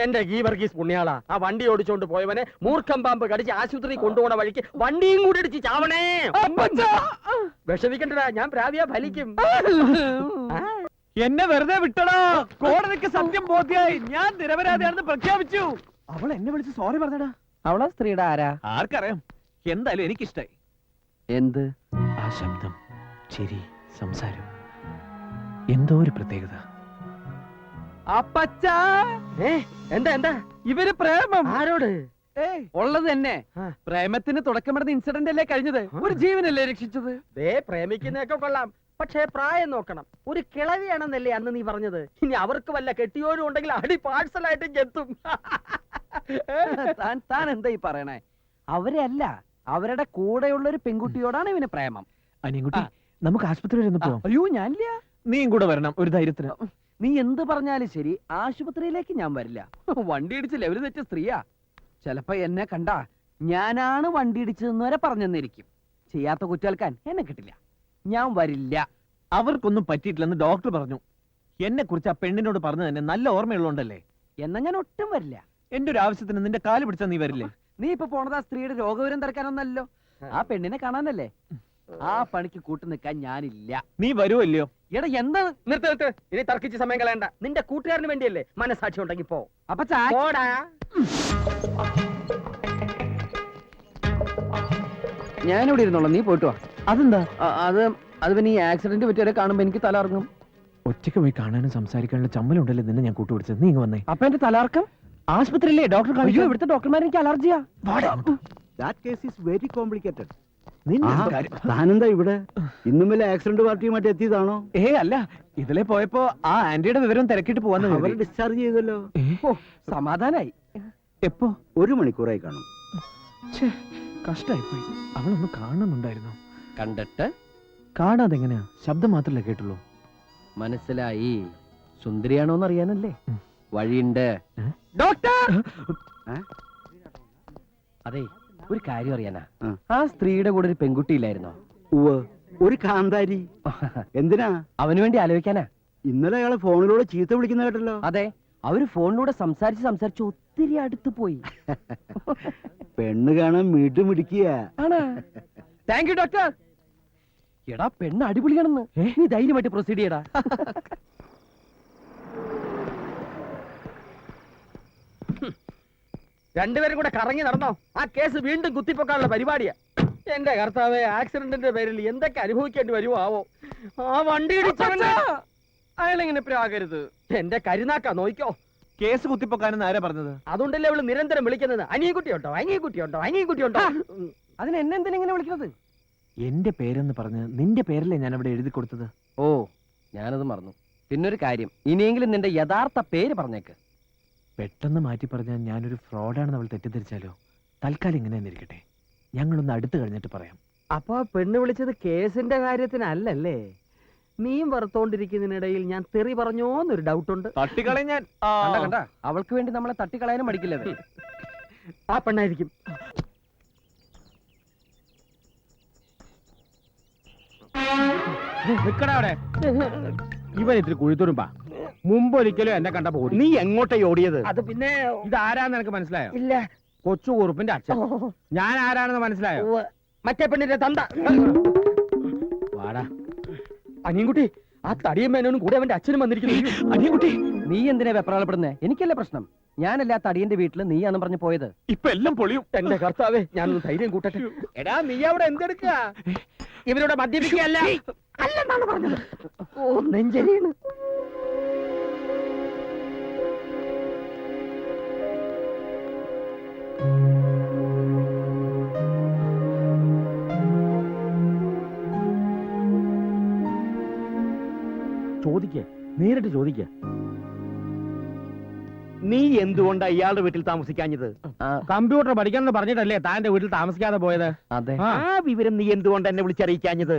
എന്റെ ഗീവർഗീസ് പുണ്യാളാ, ആ വണ്ടി ഓടിച്ചോണ്ട് പോയവനെ മൂർഖം പാമ്പ് കടിച്ച് ആശുപത്രി കൊണ്ടുപോണ വഴിക്ക് വണ്ടിയും കൂടി ഇടിച്ച് ചാവണേ. വിഷമിക്കണ്ടടാ, ഞാൻ പ്രാവിയാ ഫലിക്കും. എന്നെ വെറുതെ വിട്ടടാ. കോടതിക്ക് സത്യം ബോധ്യായി. ഞാൻ നിരപരാധിയാണെന്ന് പ്രഖ്യാപിച്ചു. അവൾ എന്നെ വിളിച്ച് സോറി പറഞ്ഞടാ. അവളാ സ്ത്രീയുടെ ആരാ? ആർക്കറിയാം. എന്തായാലും എനിക്കിഷ്ടായി. എന്ത്? ആ ശബ്ദം, ചിരി, സംസാരം, എന്തോ ഒരു പ്രത്യേകത. അപ്പച്ചാ, എന്താ എന്താ ഇവര് പ്രേമം. ആരോട്? ഉള്ളത് തന്നെ. പ്രേമത്തിന് തുടക്കമിടുന്ന ഇൻസിഡന്റ് അല്ലേ കഴിഞ്ഞത്? ഒരു ജീവനല്ലേ രക്ഷിച്ചത്? ദേ, പ്രേമിക്കുന്നതൊക്കെ കൊള്ളാം, പക്ഷേ പ്രായം നോക്കണം. ഒരു കിളവിയാണെന്നല്ലേ അന്ന് നീ പറഞ്ഞത്? ഇനി അവർക്ക് വല്ല കെട്ടിയോരും ഉണ്ടെങ്കിൽ അടി പാഴ്സലായിട്ട് എത്തും. താൻ എന്താ ഈ പറയണേ? അവരെ അല്ല, അവരുടെ കൂടെയുള്ള ഒരു പെൺകുട്ടിയോടാണ് ഇവന് പ്രേമം. അനിയൻകുട്ടി, നമുക്ക് ആശുപത്രി വരെ ഒന്ന് പോവാം. അയ്യോ, ഞാനില്ല. നീയും കൂടെ വരണം ഒരു ധൈര്യത്തിന്. നീ എന്ത് പറഞ്ഞാലും ശരി, ആശുപത്രിയിലേക്ക് ഞാൻ വരില്ല. വണ്ടി ഇടിച്ച് ലെവല് തെറ്റ സ്ത്രീയാ. ചിലപ്പോ എന്നെ കണ്ടാ ഞാനാണ് വണ്ടി ഇടിച്ചതെന്ന് വരെ പറഞ്ഞെന്നിരിക്കും. ചെയ്യാത്ത കുറ്റേൽക്കാൻ എന്നെ കിട്ടില്ല. ഞാൻ വരില്ല. അവർക്കൊന്നും പറ്റിയിട്ടില്ലെന്ന് ഡോക്ടർ പറഞ്ഞു. എന്നെ കുറിച്ച് ആ പെണ്ണിനോട് പറഞ്ഞു തന്നെ നല്ല ഓർമ്മയുള്ളോണ്ടല്ലേ. എന്നാ ഞാൻ ഒട്ടും വരില്ല. എന്റെ ഒരു ആവശ്യത്തിന് നിന്റെ കാല് പിടിച്ചാ നീ വരില്ലേ? നീ ഇപ്പൊ പോണത് ആ സ്ത്രീയുടെ രോഗവിവരം തിരക്കാനൊന്നല്ലോ, ആ പെണ്ണിനെ കാണാനല്ലേ. ആ പണിക്ക് കൂട്ടു നിൽക്കാൻ ഞാനില്ല. നീ വരുമല്ലയോ? എടാ, എന്താ? നിർത്ത്. ഇനി തർക്കിച്ച് സമയം കളയണ്ട. നിന്റെ കൂട്ടുകാരന് വേണ്ടിയല്ലേ. മനസാക്ഷി ഉണ്ടെങ്കിൽ പോ. അപ്പൊ പോടാ. ഞാനിവിടെ ഇരുന്നോളാം, നീ പോയിട്ട് വാ. അതെന്താ? അത് പിന്നെ ഈ ആക്സിഡന്റ് പറ്റിയവരെ കാണുമ്പോ എനിക്ക് തലർങ്ങും. ഒറ്റയ്ക്ക് പോയി കാണാനും സംസാരിക്കാനുള്ള ചമ്മലുണ്ടല്ലേ നിന്നെ ഞാൻ കൂട്ടുപിടിച്ചത്. നീ ഇങ്ങ് വന്നേ. അപ്പൊ എന്റെ തലർക്കം ആശുപത്രിയില്ലേ ഡോക്ടർ? അയ്യോ, ഇവിടുത്തെ ഡോക്ടർമാർ എനിക്ക് അലർജിയാ. Very complicated. നിന്റെ ആ, കാര്യം. താനെന്താ ഇവിടെ? ഇന്നും വല്ല ആക്സിഡന്റ് പാർട്ടിയുമായിട്ട് എത്തിയതാണോ? അല്ല, ഇതിലെ പോയപ്പോ ആ ആന്റിയുടെ വിവരം തിരക്കിട്ട് പോവാന്ന് അവരെ ഡിസ്ചാർജ് ചെയ്തല്ലോ. ഓ, സമാധാനായി. എപ്പോ? 1 മണിക്കൂറായി കാണും. കഷ്ടായി പോയി. അവളൊന്ന് കാണുന്നുണ്ടായിരുന്നു. കണ്ടിട്ട് കാണാതെ എങ്ങനെയാ? ശബ്ദം മാത്രല്ലേ കേട്ടുള്ളൂ. മനസ്സിലായി. സുന്ദരിയാണോന്ന് അറിയാനല്ലേ. വഴിയുണ്ട്. ഡോക്ടർ, അതെ, ഒരു കാര്യം അറിയാനാ. ആ. ആ സ്ത്രീയുടെ കൂടെ ഒരു പെൺകുട്ടി ഇല്ലായിരുന്നോ? ഉവ്വ്, ഒരു കാന്താരി. എന്തിനാ? അവന് വേണ്ടി ആലോചിക്കാനാ. ഇന്നലെ അയാളെ ഫോണിലൂടെ ചീത്ത വിളിക്കുന്ന കേട്ടല്ലോ. അതെ, അവര് ഫോണിലൂടെ സംസാരിച്ച് ഒത്തിരി അടുത്ത് പോയി. പെണ്ണ് കാണാൻ മിടുമിടിക്കുക. ആണാ? Thank you doctor. എടാ പെണ്ണ് അടിപൊളിയാണെന്ന്. നീ ധൈര്യമായിട്ട് പ്രൊസീഡ് ചെയ്യടാ. രണ്ടുപേരും കൂടെ കറങ്ങി നടന്നോ? ആ കേസ് വീണ്ടും കുത്തിപ്പൊക്കാനുള്ള പരിപാടിയാ. എന്റെ കർത്താവേ, ആക്സിഡന്റിന്റെ പേരിൽ എന്തൊക്കെ അനുഭവിക്കേണ്ടി വരുമോ ആവോ. ആ വണ്ടി ഇടിച്ചവന്റെ അയാളെങ്ങനെ പ്രാകരുത്. എന്റെ കരുനാക്ക നോയിക്കോ. കേസ് കുത്തിപ്പൊക്കാനെന്ന് ആരാ പറഞ്ഞത്? അതുകൊണ്ടല്ലേ അവള് നിരന്തരം വിളിക്കുന്നത് അനിയൻകുട്ടിയുണ്ടോ അനിയൻകുട്ടിയുണ്ടോ അനിയൻകുട്ടിയുണ്ടോ. അതിന് എന്നെന്തിനാ ഇങ്ങനെ വിളിക്കുന്നത്? എന്റെ പേരെന്ന് പറഞ്ഞ് നിന്റെ പേരല്ലേ ഞാൻ അവിടെ എഴുതി കൊടുത്തത്. ഓ, ഞാനത് മറന്നു. പിന്നൊരു കാര്യം, ഇനിയെങ്കിലും നിന്റെ യഥാർത്ഥ പേര് പറഞ്ഞേക്ക്. പെട്ടെന്ന് മാറ്റി പറഞ്ഞാൽ ഞാനൊരു ഫ്രോഡാണെന്ന് അവൾ തെറ്റിദ്ധരിച്ചാലോ? തൽക്കാലം ഇങ്ങനെ തന്നെ ഇരിക്കട്ടെ, ഞങ്ങളൊന്ന് അടുത്ത് കഴിഞ്ഞിട്ട് പറയാം. അപ്പൊ ആ പെണ്ണ് വിളിച്ചത് കേസിന്റെ കാര്യത്തിനല്ലല്ലേ? നീയും വറുത്തോണ്ടിരിക്കുന്നതിനിടയിൽ ഞാൻ തെറി പറഞ്ഞോന്നൊരു ഡൗട്ടുണ്ട്. തട്ടിക്കളയും ഞാൻ. കണ്ട കണ്ട, അവൾക്ക് വേണ്ടി നമ്മളെ തട്ടിക്കളയാനും മടിക്കില്ല അവര്. ആ പെണ്ണായിരിക്കും. നിക്കടാ അവിടെ. ഇവൻ ഇത്തിരി കുഴിത്തുരുമ്പാ. മുമ്പ് ഒരിക്കലും എന്നെ കണ്ടപ്പോ ഓടി. നീ എങ്ങോട്ടേ ഓടിയത്? അത് പിന്നെ ഇതാരാന്ന് എനിക്ക് മനസ്സിലായോ? ഇല്ല. കൊച്ചു കുറുപ്പിന്റെ അച്ഛൻ. ഞാൻ ആരാണെന്ന് മനസ്സിലായോ? മറ്റേ പെണ്ണിന്റെ തന്ത. വാടാ അനിയൻകുട്ടി, ആ തടിയും മേനോനും കൂടെ അവന്റെ അച്ഛനും വന്നിരിക്കുന്നു. അനിയൻകുട്ടി, നീ എന്തിനാ വെപ്രാളപ്പെടുന്നേ? എനിക്കല്ലേ പ്രശ്നം. ഞാനല്ല ആ തടിയന്റെ വീട്ടില് നീയാന്ന് പറഞ്ഞു പോയത്. ഇപ്പൊ എല്ലാം പൊളിയും. എന്റെ കർത്താവേ, ഞാനൊന്ന് ധൈര്യം കൂട്ടട്ടെ. എടാ, നീ അവിടെ എന്തെടുക്കുക? ഇവരോട് മദ്യപിക്കുകയല്ല അല്ലെന്നാണ് പറഞ്ഞത്. ഓ, നെഞ്ചരിയാണ്. ചോദിക്കേ, നേരിട്ട് ചോദിക്കേ. നീ എന്തുകൊണ്ടാ ഇയാളുടെ വീട്ടിൽ താമസിക്കാഞ്ഞത്? കമ്പ്യൂട്ടർ പഠിക്കാന്ന് പറഞ്ഞിട്ടല്ലേ താന്റെ വീട്ടിൽ താമസിക്കാതെ പോയത്? അതെ. ആ വിവരം നീ എന്തുകൊണ്ട് എന്നെ വിളിച്ചറിയിക്കാഞ്ഞത്?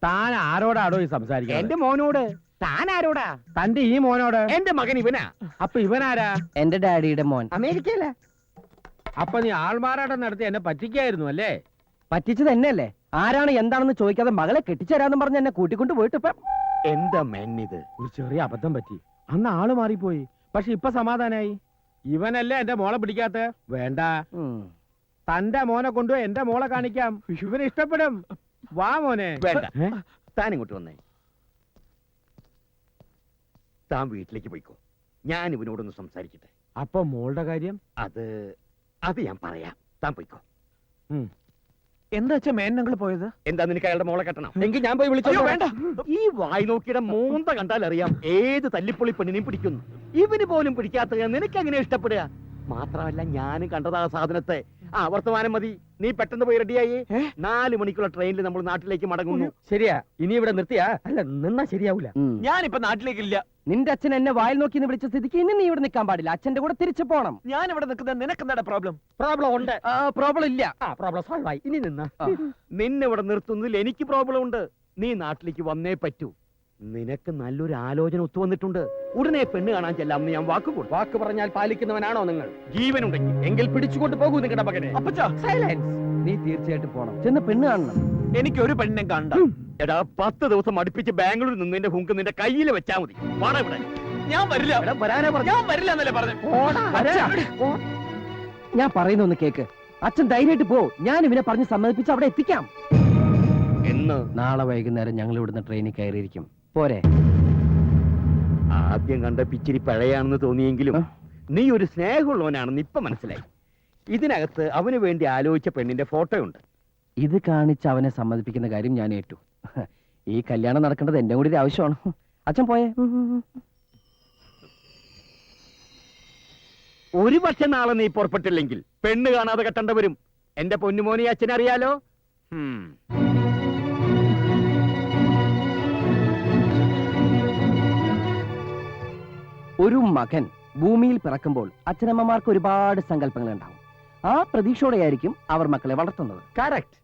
താൻ ആരോടാടോ ഈ സംസാരിക്കുന്നത്? എന്റെ മോനോട്. താൻ ആരോടാ? തന്റെ ഈ മോനോട്. എന്റെ മകൻ ഇവനാ. അപ്പൊ ഇവനാരാ? എന്റെ ഡാഡിയുടെ മോൻ. അമേരിക്കയില. അപ്പൊ നീ ആൾമാറാട്ടം നടത്തി എന്നെ പറ്റിക്കായിരുന്നു അല്ലേ? പറ്റിച്ചത് എന്നെയല്ലേ? ആരാണ് എന്താണെന്ന് ചോദിക്കാതെ മകളെ കെട്ടിച്ചേരാന്ന് പറഞ്ഞ് എന്നെ കൂട്ടിക്കൊണ്ട് പോയിട്ട് ഇപ്പൊ എന്താ മെന്നിത്? ഒരു ചെറിയ അബദ്ധം പറ്റി. അന്ന് ആള് മാറിപ്പോയി. പക്ഷെ ഇപ്പൊ സമാധാനായി. ഇവനല്ലേ എന്റെ മോളെ പിടിക്കാത്ത? വേണ്ട, തന്റെ മോനെ കൊണ്ടു എന്റെ മോളെ കാണിക്കാം. ഇവന് ഇഷ്ടപ്പെടും. വാ മോനെ. വേണ്ട, താൻ ഇങ്ങോട്ട് വന്നേ. താൻ വീട്ടിലേക്ക് പോയിക്കോ. ഞാൻ ഇവനോടൊന്ന് സംസാരിക്കട്ടെ. അപ്പൊ മോളുടെ കാര്യം? അത് ഞാൻ പറയാം. താൻ പോയിക്കോ. എന്താ വെച്ചാ മേനങ്ങൾ പോയത്? എന്താ നിനക്ക് അയാളുടെ മോളെ കെട്ടണം? എങ്കിൽ ഞാൻ പോയി വിളിച്ചോ. വേണ്ട. ഈ വായി നോക്കിയുടെ മോന്ത കണ്ടാൽ അറിയാം ഏത് തല്ലിപ്പൊളി പെണ്ണിനെയും പിടിക്കുന്നു. ഇവന് പോലും പിടിക്കാത്ത നിനക്ക് എങ്ങനെ ഇഷ്ടപ്പെടുക? മാത്രമല്ല, ഞാനും കണ്ടതാ സാധനത്തെ. വർത്തമാനം മതി. നീ പെട്ടെന്ന് പോയി റെഡിയായി. 4 മണിക്കുള്ള ട്രെയിനിൽ നമ്മൾ നാട്ടിലേക്ക് മടങ്ങുന്നു. ശരിയാ. ഇനി ഇവിടെ നിർത്തിയാ അല്ല നിന്നാ ശരിയാവൂല. ഞാനിപ്പോ നാട്ടിലേക്കില്ല. നിന്റെ അച്ഛൻ എന്നെ വായിൽ നോക്കി വിളിച്ച സ്ഥിതിക്ക് ഇനി നീ ഇവിടെ നിൽക്കാൻ പാടില്ല. അച്ഛന്റെ കൂടെ തിരിച്ചു പോണം. ഞാൻ ഇവിടെ നിൽക്കുന്നത് നിനക്ക് എന്താ പ്രോബ്ലം? പ്രോബ്ലം ഉണ്ട്. പ്രോബ്ലം ഇല്ല. പ്രോബ്ലം സോൾവ് ആയി. ഇനി നിന്നാ. നിന്നെ ഇവിടെ നിർത്തുന്നതിൽ എനിക്ക് പ്രോബ്ലം ഉണ്ട്. നീ നാട്ടിലേക്ക് വന്നേ പറ്റൂ. നിനക്ക് നല്ലൊരു ആലോചന ഒത്തുവന്നിട്ടുണ്ട്. ഉടനെ പെണ്ണ് കാണാൻ ചെല്ലാമെന്ന് ഞാൻ വാക്കുകൊടുത്തു. വാക്ക് പറഞ്ഞാൽ പാലിക്കുന്നവനാണോ നിങ്ങൾ? ജീവനുണ്ടെങ്കിൽ എങ്കിൽ പിടിച്ചുകൊണ്ട് പോകൂ നിങ്ങളുടെ മകനെ. അപ്പച്ചാ, സൈലൻസ്. നീ തീർച്ചയായിട്ടും പോണം. ചെന്ന് പെണ്ണ് കാണണം. എനിക്ക് ഒരു പെണ്ണിനെ കണ്ട. എടാ, 10 ദിവസം അടുപ്പിച്ച് ബാംഗ്ലൂരിൽ നിന്നതിന്റെ ഹുങ്ക് നിന്റെ കയ്യിൽ വെച്ചാ മതി. വാടാ ഇവിടെ. ഞാൻ വരില്ല. ഞാൻ വരില്ല എന്നല്ലേ പറഞ്ഞു. ഞാൻ പറയുന്ന ഒന്ന് കേക്ക്. അച്ഛൻ ധൈര്യമായിട്ട് പോ. ഞാൻ ഇവനെ പറഞ്ഞ് സമ്മതിപ്പിച്ച് അവിടെ എത്തിക്കാം. എന്ന് നാളെ വൈകുന്നേരം ഞങ്ങൾ ഇവിടുന്ന് ട്രെയിനിൽ കയറിയിരിക്കും. പോരെ? ആദ്യം കണ്ട പിച്ചിരി പഴയാണെന്ന് തോന്നിയെങ്കിലും നീ ഒരു സ്നേഹമുള്ളവനാണെന്ന് ഇപ്പൊ മനസ്സിലായി. ഇതിനകത്ത് അവന് വേണ്ടി ആലോചിച്ച പെണ്ണിന്റെ ഫോട്ടോ ഉണ്ട്. ഇത് കാണിച്ച് അവനെ സമ്മതിപ്പിക്കുന്ന കാര്യം ഞാൻ ഏറ്റു. ഈ കല്യാണം നടക്കേണ്ടത് എന്റെ കൂടി ഒരു ആവശ്യമാണ്. അച്ഛൻ പോയേ. ഒരു പക്ഷെ നാളെ നീ പുറപ്പെട്ടില്ലെങ്കിൽ പെണ്ണ് കാണാതെ കെട്ടേണ്ട വരും. എന്റെ പൊന്നുമോനെ അച്ഛനറിയാലോ. ഒരു മകൻ ഭൂമിയിൽ പിറക്കുമ്പോൾ അച്ഛനമ്മമാർക്ക് ഒരുപാട് സങ്കല്പങ്ങൾ ഉണ്ടാവും. ആ പ്രതീക്ഷയോടെയായിരിക്കും അവർ മക്കളെ വളർത്തുന്നത്. കറക്റ്റ്.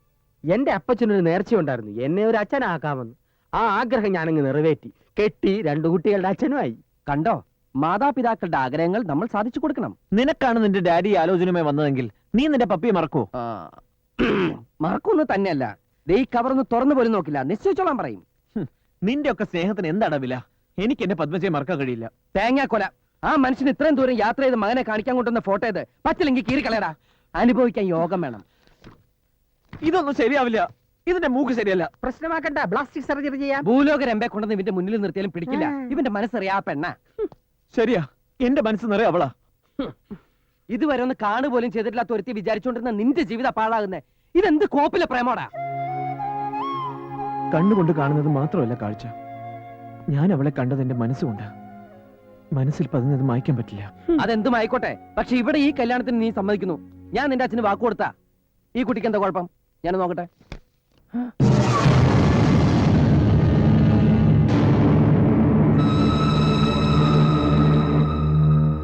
എന്റെ അപ്പച്ചനൊരു നേർച്ചയുണ്ടായിരുന്നു, എന്നെ ഒരു അച്ഛനാക്കാമെന്ന്. ആ ആഗ്രഹം ഞാനങ്ങ് നിറവേറ്റി. കെട്ടി 2 കുട്ടികളുടെ അച്ഛനുമായി. കണ്ടോ, മാതാപിതാക്കളുടെ ആഗ്രഹങ്ങൾ നമ്മൾ സാധിച്ചു കൊടുക്കണം. നിനക്കാണ് നിന്റെ ഡാഡി ആലോചനയുമായി വന്നതെങ്കിൽ നീ നിന്റെ പപ്പിയെ മറക്കോ? മറക്കൊന്നും തന്നെയല്ല. ഈ കവറൊന്ന് തുറന്നു പോലും നോക്കില്ല. നിശ്ചയിച്ചോളാൻ പറയും. നിന്റെ ഒക്കെ സ്നേഹത്തിന് എന്താണ് വില? എനിക്ക് എന്റെ പത്മജയെ മറക്കാൻ കഴിയില്ല. തേങ്ങാക്കൊല. ആ മനുഷ്യൻ ഇത്രയും ദൂരം യാത്ര ചെയ്ത് മകനെ കാണിക്കാൻ കൊണ്ടുവന്ന ഫോട്ടോ ഇത്. പറ്റില്ലെങ്കിൽ കീറിക്കളയടാ. അനുഭവിക്കാൻ യോഗം വേണം. ഇതൊന്നും ശരിയാവില്ല. ഇതിന്റെ മൂക്ക് ശരിയല്ല. പ്രശ്നമാക്കണ്ട, പ്ലാസ്റ്റിക് സർജറി ചെയ്യാം. ഭൂലോക രമ്പെ കൊണ്ടുവന്ന് ഇവന്റെ മുന്നിൽ നിർത്തിയാലും പിടിക്കില്ല. ഇവന്റെ മനസ്സറിയാ പെണ്ണ. ശരിയാ, എന്റെ മനസ്സ് നിറയെ അവളാ. ഇതുവരെ ഒന്ന് കാണുപോലും ചെയ്തിട്ടില്ലാത്ത ഒരുത്തി വിചാരിച്ചോണ്ടിരുന്ന നിന്റെ ജീവിതം പാഴാകുന്നേ. ഇതെന്ത് കോപ്പിലെ പ്രേമോടാ? കണ്ണുകൊണ്ട് കാണുന്നത് മാത്രമല്ല കാഴ്ച. ഞാൻ അവളെ കണ്ടത് എന്റെ മനസ്സുകൊണ്ട്. മനസ്സിൽ പതിഞ്ഞത് മായ്ക്കാൻ പറ്റില്ല. അതെന്തും ആയിക്കോട്ടെ, പക്ഷെ ഇവിടെ ഈ കല്യാണത്തിന് നീ സമ്മതിക്കുന്നു. ഞാൻ നിന്റെ അച്ഛന് വാക്ക് കൊടുത്താ ഈ കുട്ടിക്ക് എന്താ കുഴപ്പം? ഞാൻ നോക്കട്ടെ.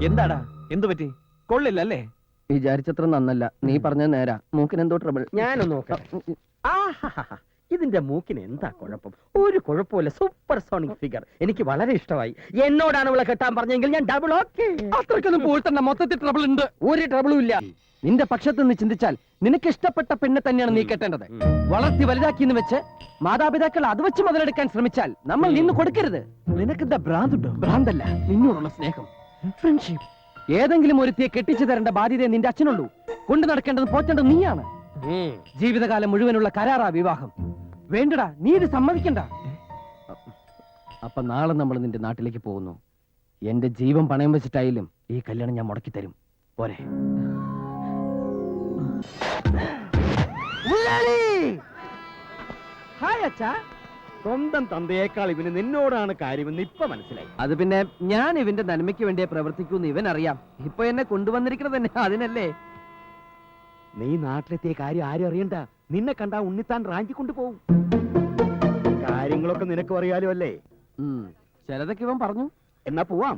എന്താടാ, എന്തു പറ്റി? കൊള്ളില്ലല്ലേ? വിചാരിച്ചത്ര നന്നല്ല. നീ പറഞ്ഞ നേരാ. മൂക്കിന് എന്തോ ട്രബിൾ. ഞാനൊന്ന് നോക്കാം. ഇതിന്റെ മൂക്കിന് എന്താ കുഴപ്പം? ഒരു കുഴപ്പമില്ല. Super sonic figure. എനിക്ക് വളരെ ഇഷ്ടമായി. എന്നോടാണ് അവളെ കെട്ടാൻ പറഞ്ഞെങ്കിൽ ഞാൻ ഡബിൾ ഓക്കെ. അത്രയ്ക്കൊന്നും പോയിട്ടല്ല, മൊത്തത്തിൽ ട്രബിൾ ഉണ്ട്. ഒരു ട്രബിളും ഇല്ല. നിന്റെ പക്ഷത്ത് നിന്ന് ചിന്തിച്ചാൽ നിനക്ക് ഇഷ്ടപ്പെട്ട പെണ്ണെ തന്നെയാണ് നീ കെട്ടേണ്ടത്. വളർത്തി വലുതാക്കിന്ന് വെച്ച് മാതാപിതാക്കൾ അത് വെച്ച് മുതലെടുക്കാൻ ശ്രമിച്ചാൽ നമ്മൾ നിന്ന് കൊടുക്കരുത്. നിനക്കെന്താ ഭ്രാന്തുണ്ടോ? ഭ്രാന്തല്ല, നിന്നോടുള്ള സ്നേഹം, ഫ്രണ്ട്ഷിപ്പ്. ഏതെങ്കിലും ഒരുത്തിയെ കെട്ടിച്ചു തരേണ്ട ബാധ്യതയെ നിന്റെ അച്ഛനുള്ളൂ. കൊണ്ടു നടക്കേണ്ടത് പോറ്റേണ്ടത് നീയാണ്. ജീവിതകാലം മുഴുവനുള്ള കരാറാ വിവാഹം. വേണ്ടടാ, നീ ഇത് സമ്മതിക്കണ്ട. അപ്പൊ നാളെ നമ്മൾ നിന്റെ നാട്ടിലേക്ക് പോകുന്നു. എന്റെ ജീവൻ പണയം വെച്ചിട്ടായാലും ഈ കല്യാണം ഞാൻ മുടക്കി തരും. പോരെ? ഹായ് അച്ഛാ. സ്വന്തം തന്തയേക്കാൾ ഇവന് നിന്നോടാണ് കാര്യമെന്ന് ഇപ്പൊ മനസ്സിലായി. അത് പിന്നെ ഞാൻ ഇവന്റെ നന്മയ്ക്ക് വേണ്ടിയേ പ്രവർത്തിക്കൂന്ന് ഇവൻ അറിയാം. ഇപ്പൊ എന്നെ കൊണ്ടുവന്നിരിക്കുന്നത് തന്നെ അതിനല്ലേ. നീ നാട്ടിലെത്തിയ കാര്യം ആരും അറിയണ്ട. നിന്നെ കണ്ടാ ഉണ്ണിത്താൻ റാഞ്ചി കൊണ്ടുപോകും. കാര്യങ്ങളൊക്കെ നിനക്കും അറിയാലോ അല്ലേ? ചിലതൊക്കെ ഇവൻ പറഞ്ഞു. എന്നാ പോവാം.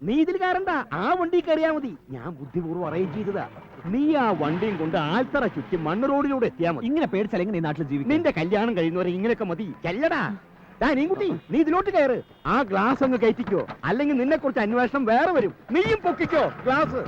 നീ ഇതിൽ കയറണ്ട, ആ വണ്ടി കയറിയാ മതി. ഞാൻ ബുദ്ധിപൂർവ്വം അറേഞ്ച് ചെയ്തതാ. നീ ആ വണ്ടിയും കൊണ്ട് ആൽത്തറ ചുറ്റി മണ്ണ് റോഡിലൂടെ എത്തിയാ മതി. ഇങ്ങനെ പേടിച്ചാൽ എങ്ങനെ ഈ നാട്ടിൽ ജീവിക്കും? നിന്റെ കല്യാണം കഴിയുന്നവരെ ഇങ്ങനെയൊക്കെ മതി. ചെല്ലടാ. നീ നീ ഇതിലോട്ട് കയറ്. ആ ഗ്ലാസ് അങ്ങ് കയറ്റിക്കോ, അല്ലെങ്കിൽ നിന്നെ കുറിച്ച് അന്വേഷണം വേറെ വരും. നീയും പൊക്കിക്കോ ഗ്ലാസ്.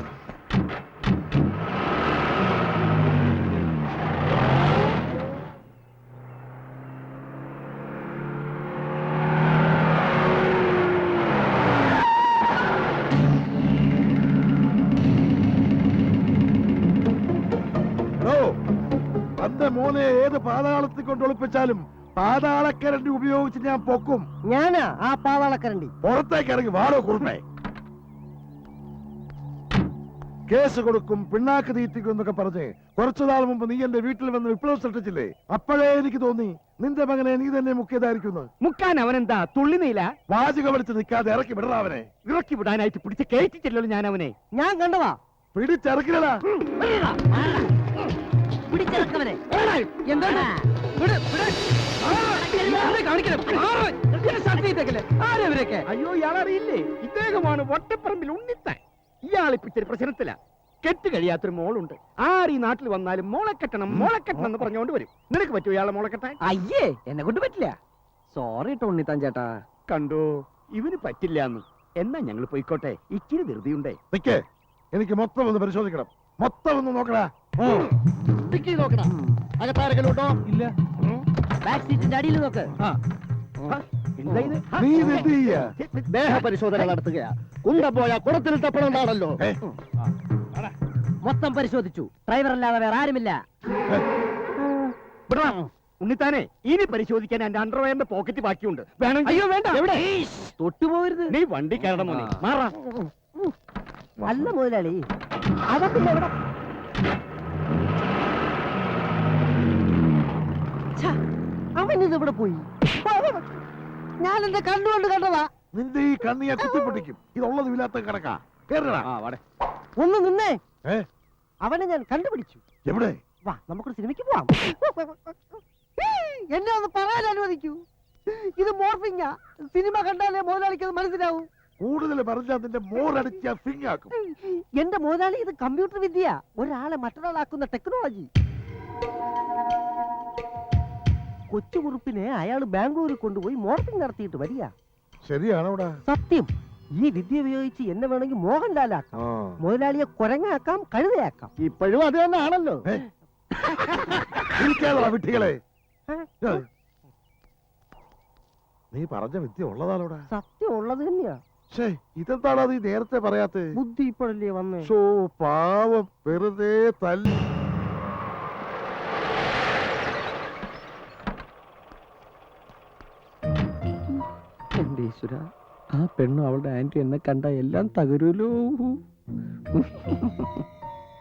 തന്റെ മോനെ ഏത് പാതാളത്തിൽ കൊണ്ട് ഒളിപ്പിച്ചാലും പാതാളക്കരണ്ടി ഉപയോഗിച്ച് ഞാൻ പൊക്കും. ഞാനാ ആ പാതാളക്കരണ്ടി. പുറത്തേക്ക് ഇറങ്ങി വാടോ കുറുപ്പേ. കേസ് കൊടുക്കും, പിണ്ണാക്ക് തീറ്റിക്കും എന്നൊക്കെ പറഞ്ഞ് കുറച്ചു നാൾ മുമ്പ് നീ എന്റെ വീട്ടിൽ വന്ന് വിപ്ലവം സൃഷ്ടിച്ചില്ലേ? അപ്പോഴേ എനിക്ക് തോന്നി നിന്റെ മകനെ നീ തന്നെ മുക്കിയതായിരിക്കുന്നു. മുക്കാൻ അവനെന്താ തുള്ളിനീല? വാചക വലിച്ച് നിൽക്കാതെ ഇറക്കി വിടറ അവനെ. ഇറക്കി വിടാനായിട്ട് പിടിച്ച് കയറ്റിച്ചല്ലോ ഞാൻ അവനെ. ഞാൻ കണ്ടതാ. പിടിച്ചിറക്കില്ലടാ. പിടിച്ചിറക്കവനെ. അയ്യോ, ഇയാളറിയില്ലേ? ഇദ്ദേഹമാണ് വട്ടപ്പറമ്പിൽ ഉണ്ണിത്താൻ. ഇയാളിപ്പിച്ചൊരു പ്രശ്നത്തില. കെട്ട് കഴിയാത്തൊരു മോളുണ്ട്. ആര് ഈ നാട്ടിൽ വന്നാലും മോളെ കെട്ടണം എന്ന് പറഞ്ഞുകൊണ്ട് വരും. നിനക്ക് പറ്റുമോ ഇയാളെ മോളെ കെട്ടാൻ? അയ്യേ, എന്നെ കൊണ്ട് പറ്റില്ല. സോറി ടോണിത്താൻ ചേട്ടാ. കണ്ടോ, ഇവന് പറ്റില്ലാന്ന്. എന്നാ ഞങ്ങൾ പോയിക്കോട്ടെ, ഇച്ചിരി ധൃതിയുണ്ടേ. നിക്കേ, എനിക്ക് മൊത്തം ഒന്ന് പരിശോധിക്കണം. മൊത്തം ഒന്ന് നോക്കടാ. നോക്കണം. അകത്താരെങ്കിലും ഉണ്ടോ? ഇല്ല. ബാക്ക് സീറ്റിന്റെ അടിയിൽ നോക്ക്. എന്താ ഇത്? നീ ഇത് എന്ത് ചെയ്യാ? ദേഹ പരിശോധന നടത്തുകയാ. കുണ്ട പോയ കുടത്തിൽ തപ്പണുണ്ടാണല്ലോ. മൊത്തം പരിശോധിച്ചു. ഡ്രൈവർ അല്ലാതെ വേറെ ആരുമില്ല. ഉണ്ണിത്താനെ, ഇനി പരിശോധിക്കാൻ എന്റെ അണ്ടർവെയറിന്റെ പോക്കറ്റ് ബാക്കിയുണ്ട്. വേണം. അയ്യോ വേണ്ട, എവിടെ തൊട്ടുപോകരുത്. നീ വണ്ടി കയറണം മോനെ. മാറാ. അല്ല മുതലാളി, അതൊക്കെ എവിടെ? അവനിത് ഇവിടെ പോയി. ഞാൻ എന്റെ കണ്ണുകൊണ്ട് കണ്ടതാ. നിന്റെ ഈ കണ്ണിയെ കുത്തിപ്പൊട്ടിക്കും. ഇതുള്ളതും ഇല്ലാത്ത കണക്കാ. കേറടാ. ഒന്ന് നിന്നേ. ഏ? അവനെ ഞാൻ കണ്ടുപിടിച്ചു. എവിടെ? വാ, നമുക്കൊരു സിനിമയ്ക്ക് പോവാം. എന്നെ ഒന്ന് പറയാൻ അനുവദിക്കൂ. ഇത് മോർഫിംഗാ. സിനിമ കണ്ടാലേ മുതലാളിക്ക് അത് മനസ്സിലാവൂ. കൂടുതൽ പറഞ്ഞാൽ നിന്റെ മോറടിച്ച ഫിങ്ങാക്കും. എന്റെ മുതലാളി, ഇത് കമ്പ്യൂട്ടർ വിദ്യ. ഒരാളെ മറ്റൊരാളാക്കുന്ന ടെക്നോളജി. കൊച്ചുകുറുപ്പിനെ അയാൾ ബാംഗ്ലൂരിൽ കൊണ്ടുപോയി മോർഫിംഗ് നടത്തിയിട്ട് വരിക. ശരിയാണോടാ? സത്യം. ഈ വിദ്യ ഉപയോഗിച്ച് എന്നെ വേണമെങ്കിൽ മോഹൻലാലാക്കാം, മുതലാളിയെ കുരങ്ങാക്കാം, കഴുതയാക്കാം. ഇപ്പോഴും അത് തന്നെ ആണല്ലോ. വിട്ടികളെ, നീ പറഞ്ഞ വിദ്യ ഉള്ളതാണോടാ? സത്യം ഉള്ളത് തന്നെയാ. ഇതെന്താണോ നീ നേരത്തെ പറയാത്ത? ബുദ്ധി ഇപ്പോഴല്ലേ വന്നേ. പാവം, വെറുതെ തല്ലി. എന്റെ ഈശ്വര, ആ പെണ്ണും അവളുടെ ആന്റി എന്നെ കണ്ട എല്ലാം തകരൂലോ.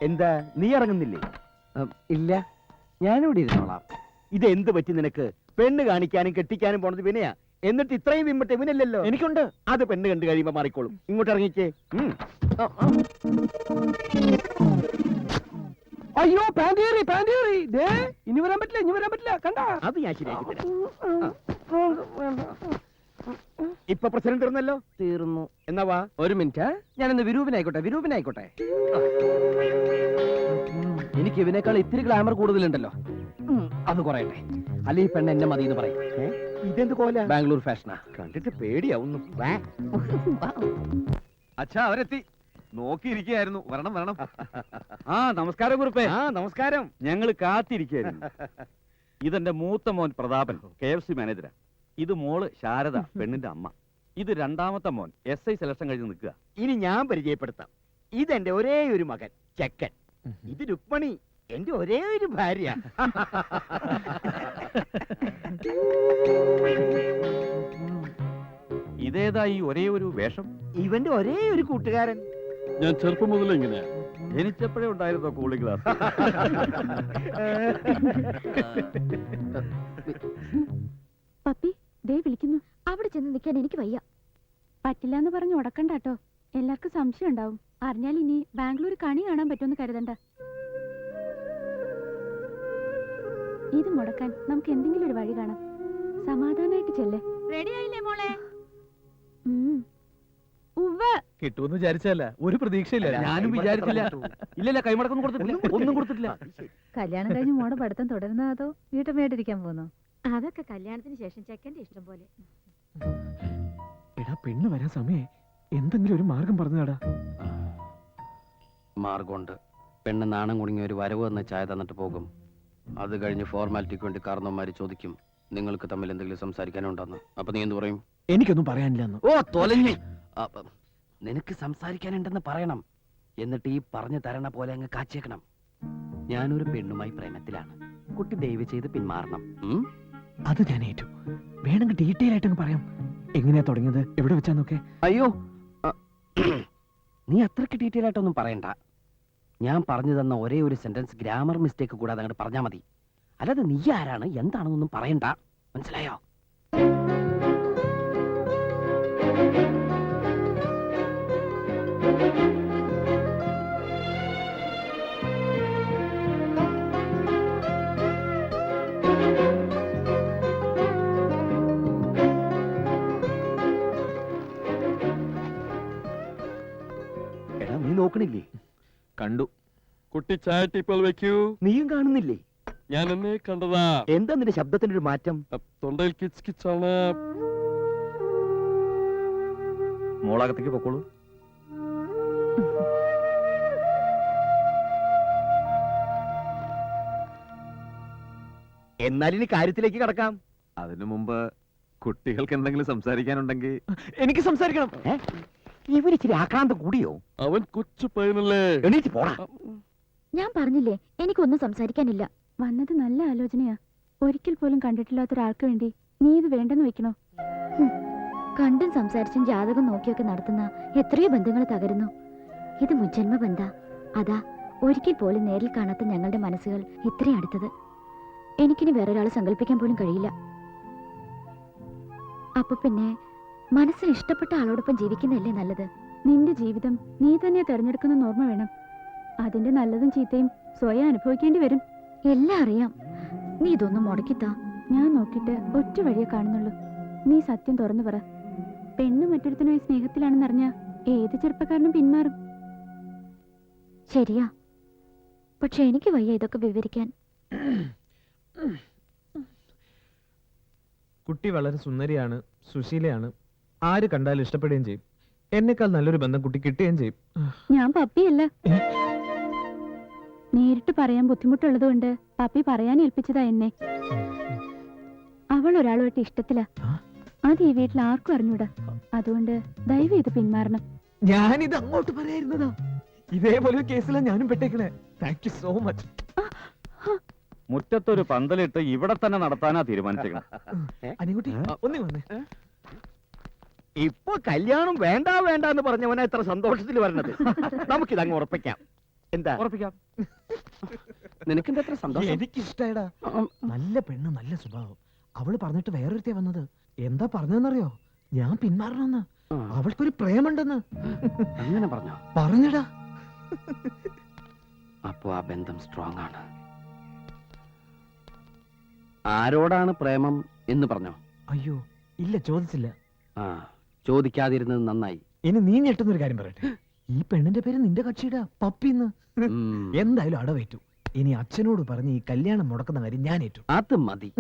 എന്താ നീ ഇറങ്ങുന്നില്ലേ? ഇല്ല, ഞാനിവിടെ ഇരുന്നോളാം. ഇത് എന്ത് പറ്റി നിനക്ക്? പെണ്ണ് കാണിക്കാനും കെട്ടിക്കാനും പോണത് വിനയാ, എന്നിട്ട് ഇത്രയും വിമ്പട്ടെ ഇവനല്ലല്ലോ. എനിക്കുണ്ട്. അത് പെണ്ണ് കണ്ടു കഴിയുമ്പോ മാറിക്കോളും. ഇങ്ങോട്ട് ഇറങ്ങിക്കേ. അയ്യോ, പാൻറ്റേറി പാൻറ്റേറി, ഇനി വരാൻ പറ്റില്ല, ഇനി വരാൻ പറ്റില്ല, കണ്ട. അത് ഞാൻ ശരിയാക്കി തരാം. ഇപ്പൊ പ്രസിഡന്റ് തീർന്നല്ലോ. തീർന്നു. എന്നാ വാ. ഒരു മിനിറ്റ്, ഞാനിന്ന് വിരൂപനായിക്കോട്ടെ, വിരൂപനായിക്കോട്ടെ. എനിക്ക് ഇവനേക്കാൾ ഇത്തിരി ഗ്ലാമർ കൂടുതലുണ്ടല്ലോ, അത് കുറയട്ടെ. അല്ലെ ഈ പെണ്ണ് എന്നെ മതി എന്ന് പറയും. ഇതെന്ത് കോല? ബാംഗ്ലൂർ ഫാഷനാ. കണ്ടിട്ട് പേടിയാവുന്നു. വാ. അച്ഛാ, അവരെത്തി. നോക്കിയിരിക്കുകയായിരുന്നു. വരണം വരണം. ആ നമസ്കാരം കുറുപ്പേ. ആ നമസ്കാരം. ഞങ്ങൾ കാത്തിരിക്കായിരുന്നു. ഇതെന്റെ മൂത്ത മോൻ പ്രതാപൻ, KFC മാനേജരാ. ഇത് മോള് ശാരദ, പെണ്ണിന്റെ അമ്മ. ഇത് രണ്ടാമത്തെ മോൻ, SI സെലക്ഷൻ കഴിഞ്ഞ് നിൽക്കുക. ഇനി ഞാൻ പരിചയപ്പെടുത്താം. ഇതെന്റെ ഒരേ ഒരു മകൻ ചെക്കൻ. ഇത് രുക്മണി, എന്റെ ഒരേ ഒരു ഭാര്യ. ഇതേതാ ഈ ഒരേ ഒരു വേഷം? ഇവന്റെ ഒരേ ഒരു കൂട്ടുകാരൻ. ഞാൻ ചെറുപ്പം മുതലേ ഇങ്ങനെയാ. ജനിച്ചപ്പോഴേ ഉണ്ടായിരുന്നോ കൂളിംഗ് ഗ്ലാസ്? പപ്പി ദേ വിളിക്കുന്നു. അവിടെ ചെന്ന് നിൽക്കാൻ എനിക്ക് വയ്യ. പറ്റില്ല എന്ന് പറഞ്ഞ് ഉടക്കണ്ടാട്ടോ. എല്ലാവർക്കും സംശയം ഉണ്ടാവും. അറിഞ്ഞാൽ ഇനി ബാംഗ്ലൂർ കണി കാണാൻ പറ്റുമെന്ന് കരുതണ്ട. ഇത് മുടക്കാൻ നമുക്ക് എന്തെങ്കിലും ഒരു വഴി കാണാം. സമാധാനായിട്ട് ചെല്ലേ. റെഡി ആയില്ലേ മോളെ? കിട്ടുമെന്ന് വിചാരിച്ചല്ല, ഒരു പ്രതീക്ഷയില്ല. ഞാനും വിചാരിച്ചില്ല. ഇല്ലല്ല, കൈമടക്കൊന്നും കൊടുത്തിട്ടില്ല, ഒന്നും കൊടുത്തിട്ടില്ല. കല്യാണം കഴിഞ്ഞ് മോടെ പഠിത്തം തുടരുന്നോ അതോ വീട്ടമ്മയായിട്ടിരിക്കാൻ പോകുന്നോ? അതൊക്കെ കല്യാണത്തിന് ശേഷം ചെക്കന്റെ ഇഷ്ടം പോലെ. എടാ, പെണ്ണ് വരാൻ സമയേ, എന്തെങ്കിലും ഒരു മാർഗം പറഞ്ഞാടാ. മാർഗമുണ്ട്. പെണ്ണ് നാണം കുടുങ്ങി ഒരു വരവ് എന്ന ചായ തന്നിട്ട് പോകും. അത് കഴിഞ്ഞ് ഫോർമാലിറ്റിക്ക് വേണ്ടി കാരണവന്മാര് ചോദിക്കും, നിങ്ങൾക്ക് തമ്മിൽ എന്തെങ്കിലും സംസാരിക്കാനുണ്ടെന്ന്. അപ്പൊ നീ എന്ത് പറയും? എനിക്കൊന്നും പറയാനില്ലെന്ന്. ഓ തൊലഞ്ഞ്. നിനക്ക് സംസാരിക്കാനുണ്ടെന്ന് പറയണം. എന്നിട്ട് ഈ പറഞ്ഞു തരണ പോലെ അങ്ങ് കാച്ചേക്കണം. ഞാനൊരു പെണ്ണുമായി പ്രേമത്തിലാണ്. കുട്ടി ദയവ് ചെയ്ത് പിന്മാറണം. അത് ഞാൻ ഏറ്റു. വേണമെങ്കിൽ ഡീറ്റെയിൽ ആയിട്ട് പറയാം. എങ്ങനെയാ തുടങ്ങിയത്, എവിടെ വെച്ചാന്നൊക്കെ. അയ്യോ, നീ അത്രയ്ക്ക് ഡീറ്റെയിൽ ആയിട്ടൊന്നും പറയണ്ട. ഞാൻ പറഞ്ഞു തന്ന ഒരേ ഒരു സെന്റൻസ് ഗ്രാമർ മിസ്റ്റേക്ക് കൂടാതെ അങ്ങോട്ട് പറഞ്ഞാൽ മതി. അല്ലാതെ നീ ആരാണ് എന്താണെന്നൊന്നും പറയണ്ട, മനസ്സിലായോ? എടാ, നീ നോക്കണില്ലേ? കണ്ടു. കുട്ടി ചായ ടീപ്പോൾ വെക്കൂ. നീയും കാണുന്നില്ലേ? ഞാൻ എന്നെ കണ്ടതാ. എന്താ നിന്റെ ശബ്ദത്തിന്റെ ഒരു മാറ്റം? തൊണ്ടയിൽ കിച്ച് കിച്ചാണ്. മോളകത്തേക്ക് പൊക്കോളൂ. എന്നാൽ ഇനി കാര്യത്തിലേക്ക് കടക്കാം. അതിനു മുമ്പ് കുട്ടികൾക്ക് എന്തെങ്കിലും സംസാരിക്കാനുണ്ടെങ്കിൽ എനിക്ക് സംസാരിക്കണം. ഇവരിച്ചിരി ആക്രാന്തം കൂടിയോ? അവൻ കൊച്ചു പയ്യനല്ലേ. എണീറ്റ് പോടാ. ഞാൻ പറഞ്ഞില്ലേ എനിക്കൊന്നും സംസാരിക്കാനില്ല. വന്നത് നല്ല ആലോചനയാ. ഒരിക്കൽ പോലും കണ്ടിട്ടില്ലാത്ത ഒരാൾക്ക് വേണ്ടി നീ ഇത് വേണ്ടെന്ന് വെക്കണോ? കണ്ടും സംസാരിച്ചും ജാതകം നോക്കിയൊക്കെ നടത്തുന്ന എത്രയോ ബന്ധങ്ങൾ തകരുന്നു. ഇത് മുജ്ജന്മ ബന്ധ. അതാ ഒരിക്കൽ പോലും നേരിൽ കാണാത്ത ഞങ്ങളുടെ മനസ്സുകൾ ഇത്രയും അടുത്തത്. എനിക്കിനി വേറൊരാളെ സങ്കല്പിക്കാൻ പോലും കഴിയില്ല. അപ്പൊ പിന്നെ മനസ്സിന് ഇഷ്ടപ്പെട്ട ആളോടൊപ്പം ജീവിക്കുന്നതല്ലേ നല്ലത്? നിന്റെ ജീവിതം നീ തന്നെ തെരഞ്ഞെടുക്കുന്ന ഓർമ്മ വേണം. അതിന്റെ നല്ലതും ചീത്തയും സ്വയം അനുഭവിക്കേണ്ടി വരും. എല്ലാം അറിയാം. നീ ഇതൊന്നും മുടക്കിത്താ. ഞാൻ നോക്കിയിട്ട് ഒറ്റ വഴിയെ കാണുന്നുള്ളൂ. നീ സത്യം തുറന്നു പറ. പെണ്ണ് മറ്റൊരുത്തനുമായി സ്നേഹത്തിലാണെന്നറിഞ്ഞ ഏത് ചെറുപ്പക്കാരനും പിന്മാറും. ശരിയാ, പക്ഷെ എനിക്ക് വയ്യ ഇതൊക്കെ വിവരിക്കാൻ. കുട്ടി വളരെ സുന്ദരിയാണ്, സുശീലയാണ്. ആര് കണ്ടാലും ഇഷ്ടപ്പെടുകയും ചെയ്യും. എന്നെക്കാൾ നല്ലൊരു ബന്ധം കുട്ടി കിട്ടുകയും ചെയ്യും. ഞാൻ പപ്പിയല്ല. നേരിട്ട് പറയാൻ ബുദ്ധിമുട്ടുള്ളത് കൊണ്ട് പപ്പി പറയാൻ ഏൽപ്പിച്ചതാ എന്നെ. അവൾ ഒരാളുമായിട്ട് ഇഷ്ടത്തില. അത് ഈ വീട്ടിൽ ആർക്കും അറിഞ്ഞൂടാ. അതുകൊണ്ട് ദയവ് ചെയ്ത് പിന്മാറണം. ഞാനിത് അങ്ങോട്ട് പറയായിരുന്നതാ. ഇതേപോലെ ഒരു കേസിലാണ് ഞാനും പെട്ടേക്കണേ. Thank you so much. മുറ്റത്തൊരു പന്തലിട്ട് ഇവിടെ തന്നെ നടത്താനാ തീരുമാനിച്ചേക്കണം. അനികുട്ടി ഒന്നേ വന്നേ. ഇപ്പൊ കല്യാണം വേണ്ട വേണ്ട എന്ന് പറഞ്ഞവനെ എത്ര സന്തോഷത്തിൽ വരണത്. നമുക്കിതങ്ങ് ഉറപ്പിക്കാം. എന്താ? ഉറപ്പിക്കാം. നിനക്കെന്താ എത്ര സന്തോഷം? എനിക്കിഷ്ടേടാ. നല്ല പെണ്ണ്, നല്ല സ്വഭാവം. അവള് പറഞ്ഞിട്ട് വേറൊരുത്തേ വന്നത്. എന്താ പറഞ്ഞെന്നറിയോ? ഞാൻ പിന്മാറണമെന്ന്. അവൾക്കൊരു പ്രേമുണ്ടെന്ന്. അങ്ങനെ പറഞ്ഞോ? പറഞ്ഞടാ. അപ്പോ ആ ബന്ധം സ്ട്രോങ് ആണ്. ആരോടാണ് പ്രേമം എന്ന് പറഞ്ഞോ? അയ്യോ ഇല്ല, ചോദിച്ചില്ല. ആ, ചോദിക്കാതിരുന്നത് നന്നായി. ഇനി നീ ഞെട്ടുന്നൊരു കാര്യം പറയട്ടെ. ഈ പെണ്ണിന്റെ പേര് നിന്റെ കക്ഷിയുടെ പപ്പിന്ന്. ഉം, എന്തായാലും അടവേറ്റു. ഇനി അച്ഛനോട് പറഞ്ഞ് ഈ കല്യാണം മുടക്കുന്ന കാര്യം ഞാൻ ഏറ്റു. അത് മതി.